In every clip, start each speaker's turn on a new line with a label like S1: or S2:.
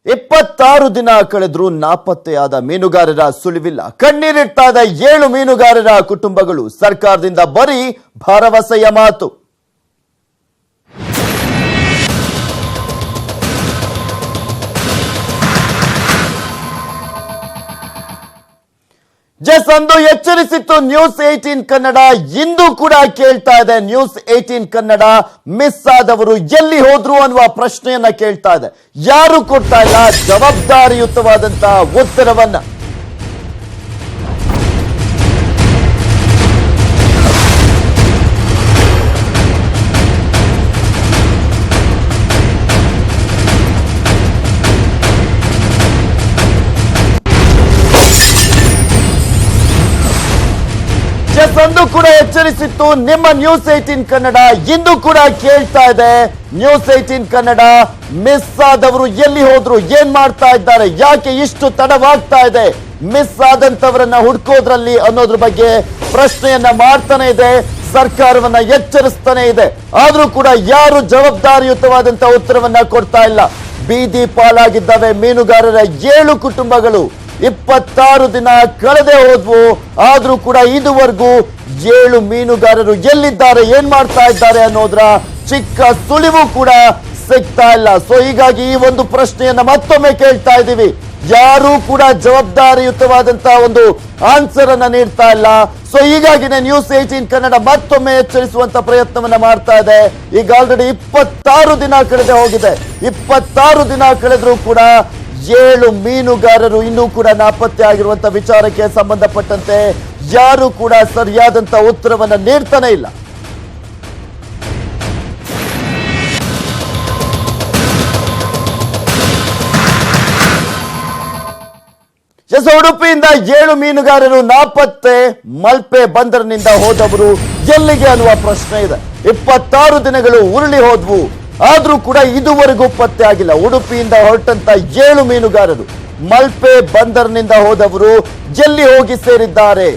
S1: 26 ದಿನ ಕಳೆದರೂ ನಾಪತ್ತೆಯಾದ ಮೀನುಗಾರರ ಸುಳಿವಿಲ್ಲ. ಕಣ್ಣೀರಿಡ್ತಾ ಇದ್ದ 7 ಮೀನುಗಾರರ ಕುಟುಂಬಗಳು ಸರ್ಕಾರದಿಂದ ಬರೀ ಭರವಸೆಯ ಮಾತು. ಅಂದು ಎಚ್ಚರಿಸಿತ್ತು ನ್ಯೂಸ್ 18 ಕನ್ನಡ. ಇಂದು ಕೂಡ ಕೇಳ್ತಾ ಇದೆ ನ್ಯೂಸ್ 18 ಕನ್ನಡ, ಮಿಸ್ ಆದವರು ಎಲ್ಲಿ ಹೋದ್ರು ಅನ್ನುವ ಪ್ರಶ್ನೆಯನ್ನ ಕೇಳ್ತಾ ಇದೆ. ಯಾರು ಕೊಡ್ತಾ ಇಲ್ಲ ಜವಾಬ್ದಾರಿಯುತವಾದಂತಹ ಉತ್ತರವನ್ನ. ಅಂದು ಕೂಡ ಎಚ್ಚರಿಸಿತ್ತು ನಿಮ್ಮ ನ್ಯೂಸ್ 18 ಕನ್ನಡ. ಇಂದು ಕೂಡ ಕೇಳ್ತಾ ಇದೆ ನ್ಯೂಸ್ 18 ಕನ್ನಡ, ಮಿಸ್ ಆದವರು ಎಲ್ಲಿ ಹೋದ್ರು, ಏನ್ ಮಾಡ್ತಾ ಇದ್ದಾರೆ, ಯಾಕೆ ಇಷ್ಟು ತಡವಾಗ್ತಾ ಇದೆ ಮಿಸ್ ಆದಂತವರನ್ನ ಹುಡ್ಕೋದ್ರಲ್ಲಿ ಅನ್ನೋದ್ರ ಬಗ್ಗೆ ಪ್ರಶ್ನೆಯನ್ನ ಮಾಡ್ತಾನೆ ಇದೆ, ಸರ್ಕಾರವನ್ನ ಎಚ್ಚರಿಸ್ತಾನೆ ಇದೆ. ಆದ್ರೂ ಕೂಡ ಯಾರು ಜವಾಬ್ದಾರಿಯುತವಾದಂತ ಉತ್ತರವನ್ನ ಕೊಡ್ತಾ ಇಲ್ಲ. ಬೀದಿ ಪಾಲಾಗಿದ್ದಾವೆ ಮೀನುಗಾರರ 7 ಕುಟುಂಬಗಳು. 26 ದಿನ ಕಳೆದೇ ಹೋದ್ವು, ಆದ್ರೂ ಕೂಡ ಇದುವರೆಗೂ 7 ಮೀನುಗಾರರು ಎಲ್ಲಿದ್ದಾರೆ, ಏನ್ ಮಾಡ್ತಾ ಇದ್ದಾರೆ ಅನ್ನೋದ್ರ ಚಿಕ್ಕ ಸುಳಿವು ಕೂಡ ಸಿಗ್ತಾ ಇಲ್ಲ. ಸೊ ಹೀಗಾಗಿ ಈ ಒಂದು ಪ್ರಶ್ನೆಯನ್ನ ಮತ್ತೊಮ್ಮೆ ಕೇಳ್ತಾ ಇದ್ದೀವಿ. ಯಾರು ಕೂಡ ಜವಾಬ್ದಾರಿಯುತವಾದಂತಹ ಒಂದು ಆನ್ಸರ್ ಅನ್ನ ನೀಡ್ತಾ ಇಲ್ಲ. ಸೊ ಹೀಗಾಗಿನೇ ನ್ಯೂಸ್ 18 ಕನ್ನಡ ಮತ್ತೊಮ್ಮೆ ಎಚ್ಚರಿಸುವಂತ ಪ್ರಯತ್ನವನ್ನ ಮಾಡ್ತಾ ಇದೆ. ಈಗ ಆಲ್ರೆಡಿ 26 ದಿನ ಕಳೆದೇ ಹೋಗಿದೆ. 26 ದಿನ ಕಳೆದ್ರೂ ಕೂಡ 7 ಮೀನುಗಾರರು ಇನ್ನೂ ಕೂಡ ನಾಪತ್ತೆ ಆಗಿರುವಂತ ವಿಚಾರಕ್ಕೆ ಸಂಬಂಧಪಟ್ಟಂತೆ ಯಾರು ಕೂಡ ಸರಿಯಾದಂತ ಉತ್ತರವನ್ನ ನೀಡ್ತಾನೆ ಇಲ್ಲ. ಉಡುಪಿಯಿಂದ 7 ಮೀನುಗಾರರು ನಾಪತ್ತೆ. ಮಲ್ಪೆ ಬಂದರಿನಿಂದ ಹೋದವರು ಎಲ್ಲಿಗೆ ಅನ್ನುವ ಪ್ರಶ್ನೆ ಇದೆ. 26 ದಿನಗಳು ಉರುಳಿ ಹೋದ್ವು, ಆದ್ರೂ ಕೂಡ ಇದುವರೆಗೂ ಪತ್ತೆ ಆಗಿಲ್ಲ. ಉಡುಪಿಯಿಂದ ಹೊರಟಂತ 7 ಮೀನುಗಾರರು ಮಲ್ಪೆ ಬಂದರಿನಿಂದ ಹೋದವರು ಎಲ್ಲಿ ಹೋಗಿ ಸೇರಿದ್ದಾರೆ,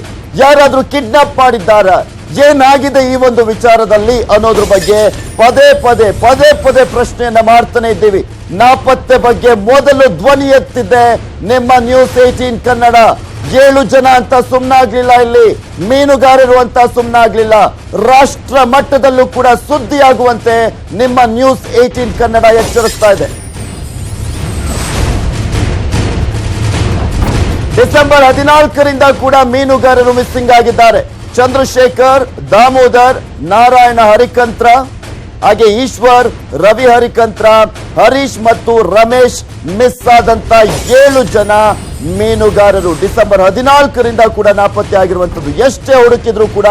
S1: ಯಾರಾದ್ರೂ ಕಿಡ್ನಾಪ್ ಮಾಡಿದ್ದಾರ, ಏನಾಗಿದೆ ಈ ಒಂದು ವಿಚಾರದಲ್ಲಿ ಅನ್ನೋದ್ರ ಬಗ್ಗೆ ಪದೇ ಪದೇ ಪ್ರಶ್ನೆಯನ್ನ ಮಾಡ್ತಾನೆ ಇದ್ದೀವಿ. ನಾಪತ್ತೆ ಬಗ್ಗೆ ಮೊದಲು ಧ್ವನಿ ಎತ್ತಿದ್ದೆ ನಿಮ್ಮ ನ್ಯೂಸ್ 18 ಕನ್ನಡ. 7 ಜನ ಅಂತ ಸುಮ್ಮನಾಗ್ಲಿಲ್ಲ, ಇಲ್ಲಿ ಮೀನುಗಾರರು ಅಂತ ಸುಮ್ಮನಾಗ್ಲಿಲ್ಲ. ರಾಷ್ಟ್ರ ಮಟ್ಟದಲ್ಲೂ ಕೂಡ ಸುದ್ದಿಯಾಗುವಂತೆ ನಿಮ್ಮ ನ್ಯೂಸ್ 18 ಕನ್ನಡ ಎಚ್ಚರಿಸ್ತಾ ಇದೆ. ಡಿಸೆಂಬರ್ 14ರಿಂದ ಕೂಡ ಮೀನುಗಾರರು ಮಿಸ್ಸಿಂಗ್ ಆಗಿದ್ದಾರೆ. ಚಂದ್ರಶೇಖರ್, ದಾಮೋದರ್, ನಾರಾಯಣ ಹರಿಕಂತ್ರ, ಹಾಗೆ ಈಶ್ವರ್, ರವಿ ಹರಿಕಂತ್ರ, ಹರೀಶ್ ಮತ್ತು ರಮೇಶ್ ಮಿಸ್ ಆದಂತ 7 ಜನ ಮೀನುಗಾರರು ಡಿಸೆಂಬರ್ 14ರಿಂದ ಕೂಡ ನಾಪತ್ತೆ ಆಗಿರುವಂತದ್ದು. ಎಷ್ಟೇ ಹುಡುಕಿದ್ರು ಕೂಡ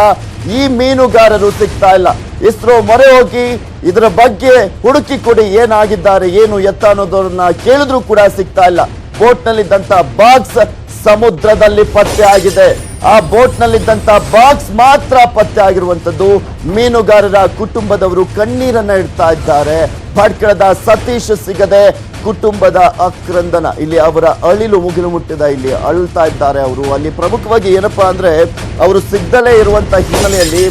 S1: ಈ ಮೀನುಗಾರರು ಸಿಗ್ತಾ ಇಲ್ಲ. ಇಸ್ರೋ ಮೊರೆ ಹೋಗಿ ಇದರ ಬಗ್ಗೆ ಹುಡುಕಿ ಕೊಡಿ, ಏನಾಗಿದ್ದಾರೆ, ಏನು ಎತ್ತ ಅನ್ನೋದನ್ನ ಕೇಳಿದ್ರು ಕೂಡ ಸಿಗ್ತಾ ಇಲ್ಲ. ಬೋಟ್ ನಲ್ಲಿದ್ದಂತ ಬಾಕ್ಸ್ ಸಮುದ್ರದಲ್ಲಿ ಪತ್ತೆ ಆಗಿದೆ. ಆ ಬೋಟ್ ನಲ್ಲಿದ್ದಂತ ಬಾಕ್ಸ್ ಮಾತ್ರ ಪತ್ತೆ ಆಗಿರುವಂತದ್ದು. ಮೀನುಗಾರರ ಕುಟುಂಬದವರು ಕಣ್ಣೀರನ್ನ ಇಡ್ತಾ ಇದ್ದಾರೆ. ಭಟ್ಕಳದ ಸತೀಶ್ ಸಿಗದೆ ಕುಟುಂಬದ ಆಕ್ರಂದನ, ಇಲ್ಲಿ ಅವರ ಅಳಿಲು ಮುಗಿಲು ಮುಟ್ಟಿದ, ಇಲ್ಲಿ ಅಳ್ತಾ ಇದ್ದಾರೆ ಅವರು. ಅಲ್ಲಿ ಪ್ರಮುಖವಾಗಿ ಏನಪ್ಪಾ ಅಂದ್ರೆ, ಅವರು ಸಿಗದಲೇ ಇರುವಂತ ಹಿನ್ನೆಲೆಯಲ್ಲಿ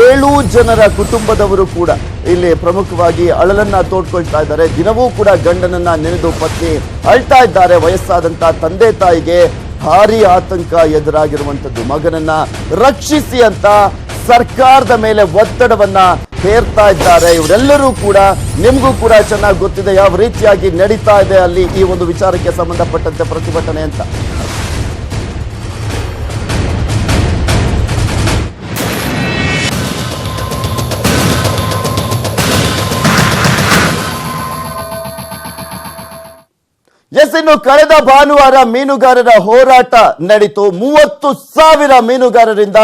S1: 7 ಜನರ ಕುಟುಂಬದವರು ಕೂಡ ಇಲ್ಲಿ ಪ್ರಮುಖವಾಗಿ ಅಳಲನ್ನ ತೋಡ್ಕೊಳ್ತಾ ಇದ್ದಾರೆ. ದಿನವೂ ಕೂಡ ಗಂಡನನ್ನ ನೆನೆದು ಪತ್ನಿ ಅಳ್ತಾ ಇದ್ದಾರೆ. ವಯಸ್ಸಾದಂತ ತಂದೆ ತಾಯಿಗೆ ಭಾರಿ ಆತಂಕ ಎದುರಾಗಿರುವಂತದ್ದು. ಮಗನನ್ನ ರಕ್ಷಿಸಿ ಅಂತ ಸರ್ಕಾರದ ಮೇಲೆ ಒತ್ತಡವನ್ನ ಹೇರ್ತಾ ಇದ್ದಾರೆ. ಇವರೆಲ್ಲರೂ ಕೂಡ ನಿಮ್ಗೂ ಕೂಡ ಚೆನ್ನಾಗಿ ಗೊತ್ತಿದೆ ಯಾವ ರೀತಿಯಾಗಿ ನಡೀತಾ ಇದೆ ಅಲ್ಲಿ ಈ ಒಂದು ವಿಚಾರಕ್ಕೆ ಸಂಬಂಧಪಟ್ಟಂತೆ ಪ್ರತಿಭಟನೆ ಅಂತ. ಇನ್ನು ಕಳೆದ ಭಾನುವಾರ ಮೀನುಗಾರರ ಹೋರಾಟ ನಡೀತು. 30,000 ಮೀನುಗಾರರಿಂದ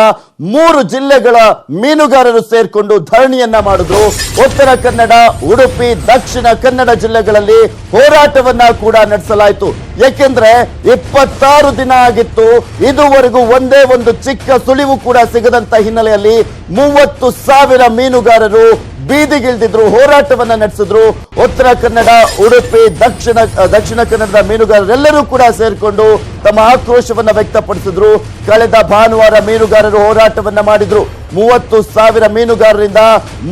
S1: 3 ಜಿಲ್ಲೆಗಳ ಮೀನುಗಾರರು ಸೇರ್ಕೊಂಡು ಧರಣಿಯನ್ನ ಮಾಡಿದ್ರು. ಉತ್ತರ ಕನ್ನಡ, ಉಡುಪಿ, ದಕ್ಷಿಣ ಕನ್ನಡ ಜಿಲ್ಲೆಗಳಲ್ಲಿ ಹೋರಾಟವನ್ನ ಕೂಡ ನಡೆಸಲಾಯಿತು. ಯಾಕೆಂದ್ರೆ 26 ದಿನ ಆಗಿತ್ತು, ಇದುವರೆಗೂ ಒಂದೇ ಒಂದು ಚಿಕ್ಕ ಸುಳಿವು ಕೂಡ ಸಿಗದಂತ ಹಿನ್ನೆಲೆಯಲ್ಲಿ 30,000 ಮೀನುಗಾರರು ಬೀದಿಗಿಳಿದಿದ್ರು, ಹೋರಾಟವನ್ನ ನಡೆಸಿದ್ರು. ಉತ್ತರ ಕನ್ನಡ, ಉಡುಪಿ, ದಕ್ಷಿಣ ಕನ್ನಡದ ಮೀನುಗಾರರೆಲ್ಲರೂ ಕೂಡ ಸೇರ್ಕೊಂಡು ತಮ್ಮ ಆಕ್ರೋಶವನ್ನ ವ್ಯಕ್ತಪಡಿಸಿದ್ರು. ಕಳೆದ ಭಾನುವಾರ ಮೀನುಗಾರರು ಹೋರಾಟವನ್ನ ಮಾಡಿದ್ರು. 30,000 ಮೀನುಗಾರರಿಂದ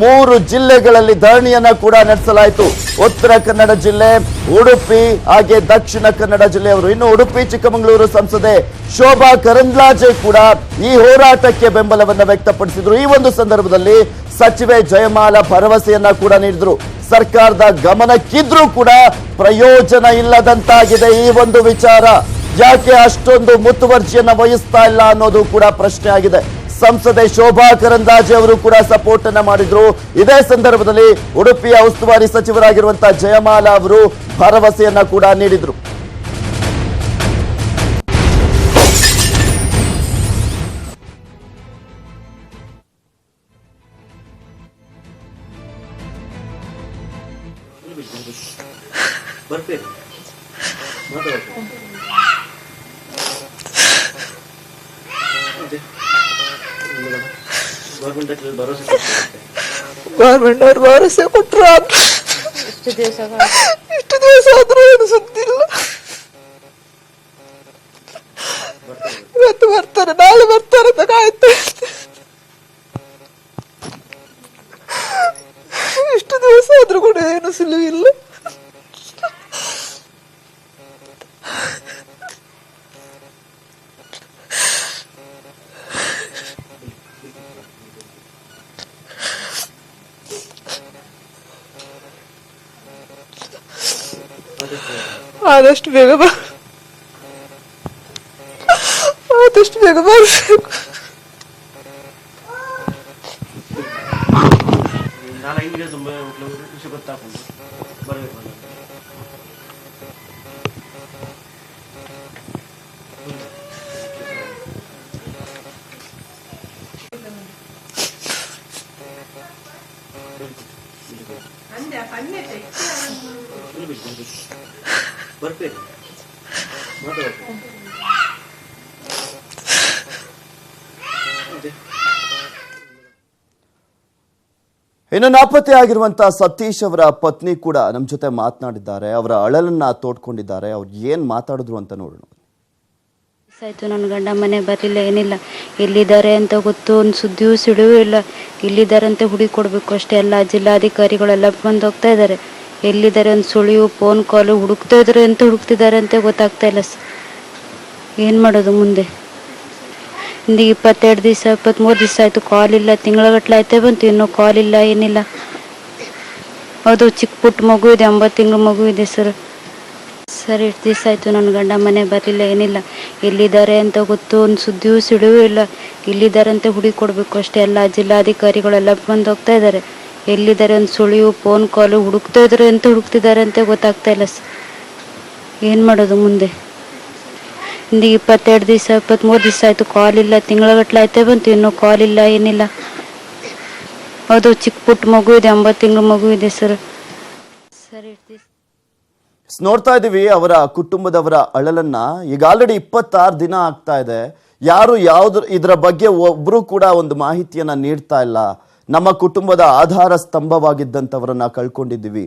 S1: 3 ಜಿಲ್ಲೆಗಳಲ್ಲಿ ಧರಣಿಯನ್ನ ಕೂಡ ನಡೆಸಲಾಯಿತು. ಉತ್ತರ ಕನ್ನಡ ಜಿಲ್ಲೆ, ಉಡುಪಿ ಹಾಗೆ ದಕ್ಷಿಣ ಕನ್ನಡ ಜಿಲ್ಲೆಯವರು. ಇನ್ನು ಉಡುಪಿ ಚಿಕ್ಕಮಗಳೂರು ಸಂಸದೆ ಶೋಭಾ ಕರಂದ್ಲಾಜೆ ಕೂಡ ಈ ಹೋರಾಟಕ್ಕೆ ಬೆಂಬಲವನ್ನ ವ್ಯಕ್ತಪಡಿಸಿದ್ರು. ಈ ಒಂದು ಸಂದರ್ಭದಲ್ಲಿ ಸಚಿವೆ ಜಯಮಾಲಾ ಭರವಸೆಯನ್ನ ಕೂಡ ನೀಡಿದ್ರು. ಸರ್ಕಾರದ ಗಮನಕ್ಕಿದ್ರೂ ಕೂಡ ಪ್ರಯೋಜನ ಇಲ್ಲದಂತಾಗಿದೆ ಈ ಒಂದು ವಿಚಾರ. ಯಾಕೆ ಅಷ್ಟೊಂದು ಮುತುವರ್ಜಿಯನ್ನ ವಹಿಸ್ತಾ ಇಲ್ಲ ಅನ್ನೋದು ಕೂಡ ಪ್ರಶ್ನೆ ಆಗಿದೆ. ಸಂಸದೆ ಶೋಭಾ ಕರಂದ್ಲಾಜೆ ಅವರು ಕೂಡ ಸಪೋರ್ಟ್ ಅನ್ನ ಮಾಡಿದ್ರು. ಇದೇ ಸಂದರ್ಭದಲ್ಲಿ ಉಡುಪಿಯ ಉಸ್ತುವಾರಿ ಸಚಿವರಾಗಿರುವಂತಹ ಜಯಮಾಲಾ ಅವರು ಭರವಸೆಯನ್ನ ಕೂಡ ನೀಡಿದ್ರು.
S2: ಗೌರ್ಮೆಂಟ್ ಅವ್ರು ಭರವಸೆ ಕೊಟ್ಟರು. ಇಷ್ಟು ದಿವಸ ಆದ್ರೂ ಏನು ಸುದ್ದಿಲ್ಲ. ಇವತ್ತು ಬರ್ತಾರೆ, ನಾಳೆ ಬರ್ತಾರೆ ಅಂತ ಕಾಯ್ತಾ ಇಷ್ಟು ದಿವಸ ಆದ್ರೂ ಕೂಡ ಏನು ಸುಳಿವಿಲ್ಲ. ಆದಷ್ಟು ಬೇಗ ಬರಬೇಕು.
S1: ಇನ್ನು ನಾಪತ್ತೆ ಆಗಿರುವಂತಹ ಸತೀಶ್ ಅವರ ಪತ್ನಿ ಕೂಡ ನಮ್ಮ ಜೊತೆ ಮಾತನಾಡಿದ್ದಾರೆ. ಅವರ ಅಳಲನ್ನ ತೋಡ್ಕೊಂಡಿದ್ದಾರೆ. ಅವ್ರು ಏನ್ ಮಾತಾಡಿದ್ರು ಅಂತ ನೋಡೋಣ.
S3: ಆಯ್ತು, ನನ್ನ ಗಂಡ ಮನೆ ಬರಲಿಲ್ಲ, ಏನಿಲ್ಲ, ಎಲ್ಲಿದ್ದಾರೆ ಅಂತ ಗೊತ್ತು, ಒಂದು ಸುದ್ದಿಯೂ ಸಿಡಿಯೂ ಇಲ್ಲ. ಎಲ್ಲಿದ್ದಾರೆ ಅಂತ ಹುಡುಕಿ ಕೊಡಬೇಕು ಅಷ್ಟೇ. ಎಲ್ಲ ಜಿಲ್ಲಾಧಿಕಾರಿಗಳೆಲ್ಲ ಬಂದು ಹೋಗ್ತಾ ಇದ್ದಾರೆ. ಎಲ್ಲಿದ್ದಾರೆ ಒಂದು ಸುಳಿವು, ಫೋನ್ ಕಾಲು ಹುಡುಕ್ತಾ ಇದ್ದಾರೆ ಅಂತ ಹುಡುಕ್ತಿದ್ದಾರೆ ಅಂತ ಗೊತ್ತಾಗ್ತಾ ಇಲ್ಲ. ಏನು ಮಾಡೋದು ಮುಂದೆ? ಇಂದ 22 ದಿವಸ 23 ದಿವಸ ಆಯಿತು, ಕಾಲ್ ಇಲ್ಲ. ತಿಂಗಳಗಟ್ಲೆ ಆಯ್ತೇ ಬಂತು, ಇನ್ನೂ ಕಾಲ್ ಇಲ್ಲ, ಏನಿಲ್ಲ. ಅದು ಚಿಕ್ಕ ಪುಟ್ಟ ಮಗು ಇದೆ, 9 ತಿಂಗಳ ಮಗು ಇದೆ ಸರ್. ಸರ್, ಎಷ್ಟು ದಿವಸ ಆಯಿತು ನನ್ನ ಗಂಡ ಮನೆ ಬರಲಿಲ್ಲ, ಏನಿಲ್ಲ, ಎಲ್ಲಿದ್ದಾರೆ ಅಂತ ಗೊತ್ತು, ಒಂದು ಸುದ್ದಿಯೂ ಸಿಡಿಯೂ ಇಲ್ಲ. ಎಲ್ಲಿದ್ದಾರೆ ಅಂತ ಹುಡುಕಿ ಕೊಡಬೇಕು ಅಷ್ಟೇ. ಎಲ್ಲ ಜಿಲ್ಲಾಧಿಕಾರಿಗಳೆಲ್ಲ ಬಂದು ಹೋಗ್ತಾ ಇದ್ದಾರೆ. ಎಲ್ಲಿದ್ದಾರೆ ಒಂದು ಸುಳಿವು, ಫೋನ್ ಕಾಲು ಹುಡುಕ್ತಾ ಇದ್ದಾರೆ ಅಂತ ಹುಡುಕ್ತಿದ್ದಾರೆ ಅಂತ ಗೊತ್ತಾಗ್ತಾ ಇಲ್ಲ. ಏನು ಮಾಡೋದು ಮುಂದೆ? ಇಂದ 22 ದಿವಸ 23 ದಿವಸ ಆಯಿತು, ಕಾಲ್ ಇಲ್ಲ. ತಿಂಗಳಗಟ್ಲೆ ಆಯ್ತೇ ಬಂತು, ಇನ್ನೂ ಕಾಲ್ ಇಲ್ಲ, ಏನಿಲ್ಲ. ಅದು ಚಿಕ್ಕ ಪುಟ್ಟ ಮಗು ಇದೆ, 9 ತಿಂಗಳ ಮಗು ಇದೆ ಸರ್. ಸರ್,
S1: ನೋಡ್ತಾ ಇದೀವಿ ಅವರ ಕುಟುಂಬದವರ ಅಳಲನ್ನ. ಈಗ ಆಲ್ರೆಡಿ 26 ದಿನ ಆಗ್ತಾ ಇದೆ. ಯಾರು ಇದರ ಬಗ್ಗೆ ಒಬ್ರು ಕೂಡ ಒಂದು ಮಾಹಿತಿಯನ್ನ ನೀಡ್ತಾ ಇಲ್ಲ. ನಮ್ಮ ಕುಟುಂಬದ ಆಧಾರ ಸ್ತಂಭವಾಗಿದ್ದಂಥವರನ್ನ ಕಳ್ಕೊಂಡಿದ್ದೀವಿ.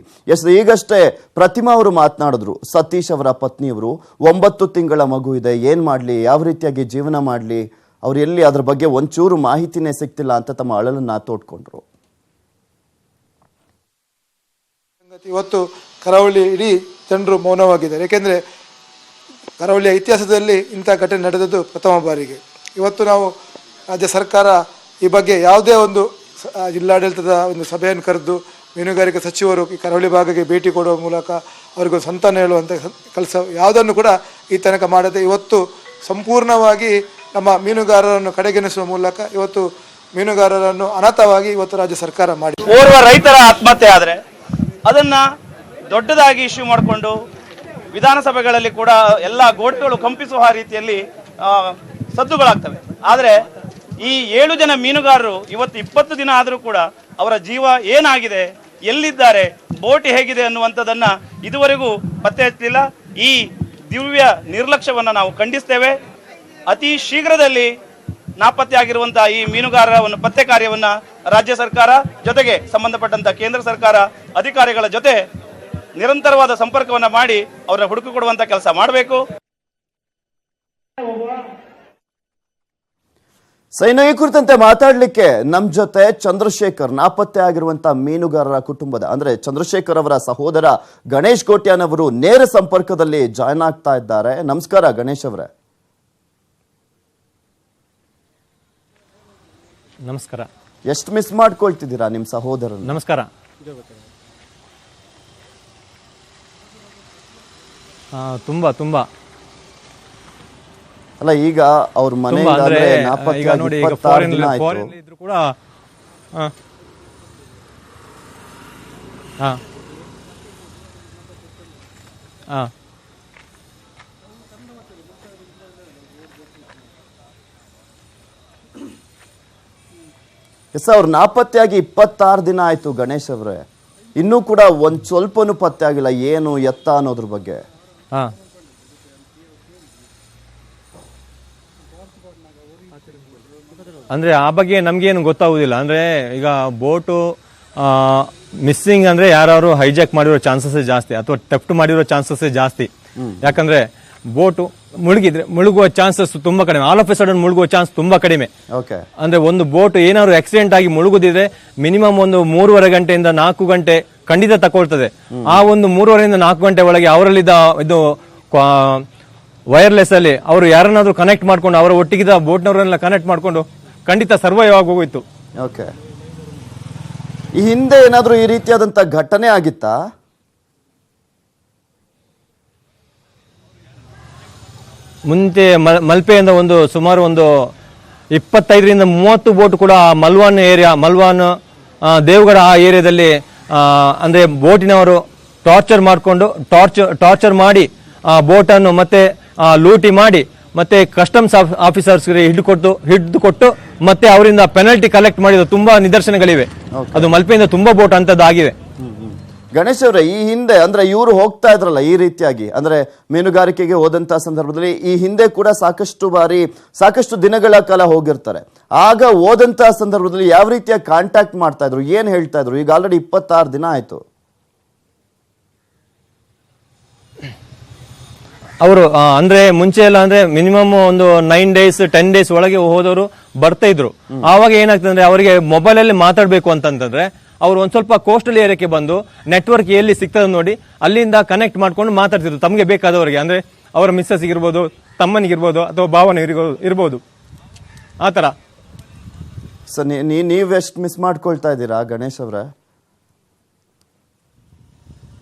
S1: ಈಗಷ್ಟೇ ಪ್ರತಿಮಾ ಅವರು ಮಾತನಾಡಿದ್ರು. ಸತೀಶ್ ಅವರ ಪತ್ನಿಯವರು 9 ತಿಂಗಳ ಮಗು ಇದೆ, ಏನ್ ಮಾಡ್ಲಿ, ಯಾವ ರೀತಿಯಾಗಿ ಜೀವನ ಮಾಡ್ಲಿ, ಅವ್ರು ಎಲ್ಲಿ ಅದ್ರ ಬಗ್ಗೆ ಒಂಚೂರು ಮಾಹಿತಿನೇ ಸಿಗ್ತಿಲ್ಲ ಅಂತ ತಮ್ಮ ಅಳಲನ್ನ ತೋಡ್ಕೊಂಡ್ರು.
S4: ಇವತ್ತು ಕರಾವಳಿ ಇಡೀ ಜನರು ಮೌನವಾಗಿದ್ದಾರೆ. ಏಕೆಂದರೆ ಕರಾವಳಿಯ ಇತಿಹಾಸದಲ್ಲಿ ಇಂಥ ಘಟನೆ ನಡೆದದ್ದು ಪ್ರಥಮ ಬಾರಿಗೆ. ಇವತ್ತು ನಾವು ರಾಜ್ಯ ಸರ್ಕಾರ ಈ ಬಗ್ಗೆ ಯಾವುದೇ ಒಂದು ಜಿಲ್ಲಾಡಳಿತದ ಒಂದು ಸಭೆಯನ್ನು ಕರೆದು ಮೀನುಗಾರಿಕೆ ಸಚಿವರು ಈ ಕರಾವಳಿ ಭಾಗಕ್ಕೆ ಭೇಟಿ ಕೊಡುವ ಮೂಲಕ ಅವರಿಗೊಂದು ಸಂತಾನ ಹೇಳುವಂಥ ಕೆಲಸ ಯಾವುದನ್ನು ಕೂಡ ಈ ತನಕ ಮಾಡದೆ ಇವತ್ತು ಸಂಪೂರ್ಣವಾಗಿ ನಮ್ಮ ಮೀನುಗಾರರನ್ನು ಕಡೆಗಣಿಸುವ ಮೂಲಕ ಇವತ್ತು ಮೀನುಗಾರರನ್ನು ಅನಾಥವಾಗಿ ಇವತ್ತು ರಾಜ್ಯ ಸರ್ಕಾರ ಮಾಡಿ,
S5: ಓರ್ವ ರೈತರ ಆತ್ಮಹತ್ಯೆ ಆದರೆ ಅದನ್ನ ದೊಡ್ಡದಾಗಿ ಇಶ್ಯೂ ಮಾಡಿಕೊಂಡು ವಿಧಾನಸಭೆಗಳಲ್ಲಿ ಕೂಡ ಎಲ್ಲ ಗೋಟುಗಳು ಕಂಪಿಸುವ ರೀತಿಯಲ್ಲಿ ಸದ್ದುಗಳಾಗ್ತವೆ. ಆದರೆ ಈ 7 ಜನ ಮೀನುಗಾರರು ಇವತ್ತು 20 ದಿನ ಆದರೂ ಕೂಡ ಅವರ ಜೀವ ಏನಾಗಿದೆ, ಎಲ್ಲಿದ್ದಾರೆ, ಬೋಟ್ ಹೇಗಿದೆ ಅನ್ನುವಂಥದ್ದನ್ನ ಇದುವರೆಗೂ ಪತ್ತೆ ಹಚ್ಚಲಿಲ್ಲ. ಈ ದಿವ್ಯ ನಿರ್ಲಕ್ಷ್ಯವನ್ನು ನಾವು ಖಂಡಿಸ್ತೇವೆ. ಅತಿ ಶೀಘ್ರದಲ್ಲಿ ನಾಪತ್ತೆ ಆಗಿರುವಂತಹ ಈ ಮೀನುಗಾರರ ಒಂದು ಪತ್ತೆ ಕಾರ್ಯವನ್ನ ರಾಜ್ಯ ಸರ್ಕಾರ ಜೊತೆಗೆ ಸಂಬಂಧಪಟ್ಟಂತ ಕೇಂದ್ರ ಸರ್ಕಾರ ಅಧಿಕಾರಿಗಳ ಜೊತೆ ನಿರಂತರವಾದ ಸಂಪರ್ಕವನ್ನ ಮಾಡಿ ಅವರನ್ನ ಹುಡುಕಿಕೊಡುವಂತ ಕೆಲಸ ಮಾಡಬೇಕು.
S1: ಸೈನ ಈ ಕುರಿತಂತೆ ಮಾತಾಡ್ಲಿಕ್ಕೆ ನಮ್ ಜೊತೆ ಚಂದ್ರಶೇಖರ್, ನಾಪತ್ತೆ ಆಗಿರುವಂತಹ ಮೀನುಗಾರರ ಕುಟುಂಬದ ಅಂದ್ರೆ ಚಂದ್ರಶೇಖರ್ ಅವರ ಸಹೋದರ ಗಣೇಶ್ ಕೋಟ್ಯಾನ್ ಅವರು ನೇರ ಸಂಪರ್ಕದಲ್ಲಿ ಜಾಯ್ನ್ ಆಗ್ತಾ ಇದ್ದಾರೆ. ನಮಸ್ಕಾರ ಗಣೇಶ್ ಅವರೇ.
S6: ನಮಸ್ಕಾರ.
S1: ಎಷ್ಟು ಮಿಸ್ ಮಾಡ್ಕೊಳ್ತಿದ್ದೀರಾ ನಿಮ್ ಸಹೋದರ?
S6: ನಮಸ್ಕಾರ. ತುಂಬಾ ತುಂಬಾ
S1: ಅಲ್ಲ, ಈಗ ಅವ್ರ ಮನೆಯಿಂದ ಅಂದ್ರೆ ನಾಪತ್ತೆ ಆಗಿ 26 ದಿನ ಆಯ್ತು.
S6: ಇದ್ರು ಕೂಡ
S1: ಎಸ್, ಅವ್ರು ನಾಪತ್ತೆಯಾಗಿ 26 ದಿನ ಆಯ್ತು ಗಣೇಶ್ ಅವರೇ. ಇನ್ನೂ ಕೂಡ ಒಂದ್ ಸ್ವಲ್ಪನೂ ಪತ್ತೆ ಆಗಿಲ್ಲ. ಏನು ಎತ್ತ ಅನ್ನೋದ್ರ ಬಗ್ಗೆ
S6: ಅಂದ್ರೆ ಆ ಬಗ್ಗೆ ನಮ್ಗೇನು ಗೊತ್ತಾಗುದಿಲ್ಲ. ಅಂದ್ರೆ ಈಗ ಬೋಟು ಮಿಸ್ಸಿಂಗ್ ಅಂದ್ರೆ ಯಾರು ಹೈಜಾಕ್ ಮಾಡಿರೋ ಚಾನ್ಸಸ್ ಜಾಸ್ತಿ, ಅಥವಾ ಟೆಫ್ಟ್ ಮಾಡಿರೋ ಚಾನ್ಸಸ್ ಜಾಸ್ತಿ. ಯಾಕಂದ್ರೆ ಬೋಟು ಮುಳುಗುವ ಚಾನ್ಸಸ್ ತುಂಬಾ ಕಡಿಮೆ. ಆಲ್ ಆಫ್ ಎ ಸಡನ್ ಮುಳುಗುವ ಚಾನ್ಸ್ ತುಂಬಾ ಕಡಿಮೆ. ಅಂದ್ರೆ ಒಂದು ಬೋಟ್ ಏನಾದ್ರು ಆಕ್ಸಿಡೆಂಟ್ ಆಗಿ ಮುಳುಗುದಿದ್ರೆ ಮಿನಿಮಮ್ ಒಂದು 3.5 ಗಂಟೆಯಿಂದ 4 ಗಂಟೆ ಖಂಡಿತ ತಗೊಳ್ತದೆ. ಆ ಒಂದು 3.5ರಿಂದ 4 ಗಂಟೆ ಒಳಗೆ ಅವರಲ್ಲಿದ್ದ ಇದು ವೈರ್ಲೆಸ್ ಅಲ್ಲಿ ಅವರು ಯಾರನ್ನಾದ್ರೂ ಕನೆಕ್ಟ್ ಮಾಡ್ಕೊಂಡು ಅವರ ಒಟ್ಟಿಗಿದ್ದ ಬೋಟ್ನವರನ್ನೆಲ್ಲ ಕನೆಕ್ಟ್ ಮಾಡ್ಕೊಂಡು ಖಂಡಿತ ಸರ್ವೈವ್ ಆಗೋಗಿತ್ತು.
S1: ಓಕೆ, ಈ ಹಿಂದೆ ಏನಾದ್ರೂ ಈ ರೀತಿಯಾದಂತ ಘಟನೆ ಆಗಿತ್ತಾ?
S6: ಮುಂಚೆ ಮಲ್ಪೆಯಿಂದ ಸುಮಾರು ಒಂದು 25ರಿಂದ 30 ಬೋಟ್ ಕೂಡ ಮಲ್ವಾನ್ ಏರಿಯಾ, ಮಲ್ವಾನ್ ದೇವಗಢ ಆ ಏರಿಯಾದಲ್ಲಿ ಅಂದ್ರೆ ಬೋಟಿನವರು ಟಾರ್ಚರ್ ಮಾಡಿ ಬೋಟ್ ಅನ್ನು ಮತ್ತೆ ಲೂಟಿ ಮಾಡಿ ಮತ್ತೆ ಕಸ್ಟಮ್ಸ್ ಆಫೀಸರ್ಸ್ಗೆ ಹಿಡಿದು ಕೊಟ್ಟು ಮತ್ತೆ ಅವರಿಂದ ಪೆನಲ್ಟಿ ಕಲೆಕ್ಟ್ ಮಾಡಿದ ತುಂಬಾ ನಿದರ್ಶನಗಳಿವೆ. ಅದು ಮಲ್ಪೆಯಿಂದ ತುಂಬಾ ಬೋಟ್ ಅಂತದ್ದಾಗಿವೆ.
S1: ಗಣೇಶ್ ಅವರೇ, ಈ ಹಿಂದೆ ಅಂದ್ರೆ ಇವರು ಹೋಗ್ತಾ ಇದ್ರಲ್ಲ ಈ ರೀತಿಯಾಗಿ, ಅಂದ್ರೆ ಮೀನುಗಾರಿಕೆಗೆ ಹೋದಂತ ಸಂದರ್ಭದಲ್ಲಿ ಈ ಹಿಂದೆ ಕೂಡ ಸಾಕಷ್ಟು ದಿನಗಳ ಕಾಲ ಹೋಗಿರ್ತಾರೆ. ಆಗ ಹೋದಂತ ಸಂದರ್ಭದಲ್ಲಿ ಯಾವ ರೀತಿಯ ಕಾಂಟ್ಯಾಕ್ಟ್ ಮಾಡ್ತಾ ಇದ್ರು, ಏನ್ ಹೇಳ್ತಾ ಇದ್ರು? ಈಗ ಆಲ್ರೆಡಿ 26 ದಿನ ಆಯ್ತು.
S6: ಅವರು ಅಂದ್ರೆ ಮುಂಚೆ ಎಲ್ಲ ಅಂದ್ರೆ ಮಿನಿಮಮ್ ಒಂದು 9 days 10 days ಒಳಗೆ ಹೋದವರು ಬರ್ತಾ ಇದ್ರು. ಆವಾಗ ಏನಾಗ್ತದೆ ಅಂದ್ರೆ ಅವರಿಗೆ ಮೊಬೈಲ್ ಅಲ್ಲಿ ಮಾತಾಡ್ಬೇಕು ಅಂತಂದ್ರೆ ಅವ್ರು ಒಂದ್ ಸ್ವಲ್ಪ ಕೋಸ್ಟಲ್ ಏರಿಯಾಕ್ಕೆ ಬಂದು ನೆಟ್ವರ್ಕ್ ಎಲ್ಲಿ ಸಿಗ್ತದೆ ನೋಡಿ ಅಲ್ಲಿಂದ ಕನೆಕ್ಟ್ ಮಾಡ್ಕೊಂಡು ಮಾತಾಡ್ತಿದ್ರು ತಮಗೆ ಬೇಕಾದವರಿಗೆ. ಅಂದ್ರೆ ಅವರ ಮಿಸ್ಸಸ್ ಇರ್ಬೋದು, ತಮ್ಮನಿಗಿರ್ಬೋದು, ಅಥವಾ ಭಾವನಿಗಿರ್ಬೋದು, ಆತರ.
S1: ಸರ್, ನೀವೆಷ್ಟು ಮಿಸ್ ಮಾಡ್ಕೊಳ್ತಾ ಇದ್ದೀರಾ ಗಣೇಶ್ ಅವರೇ?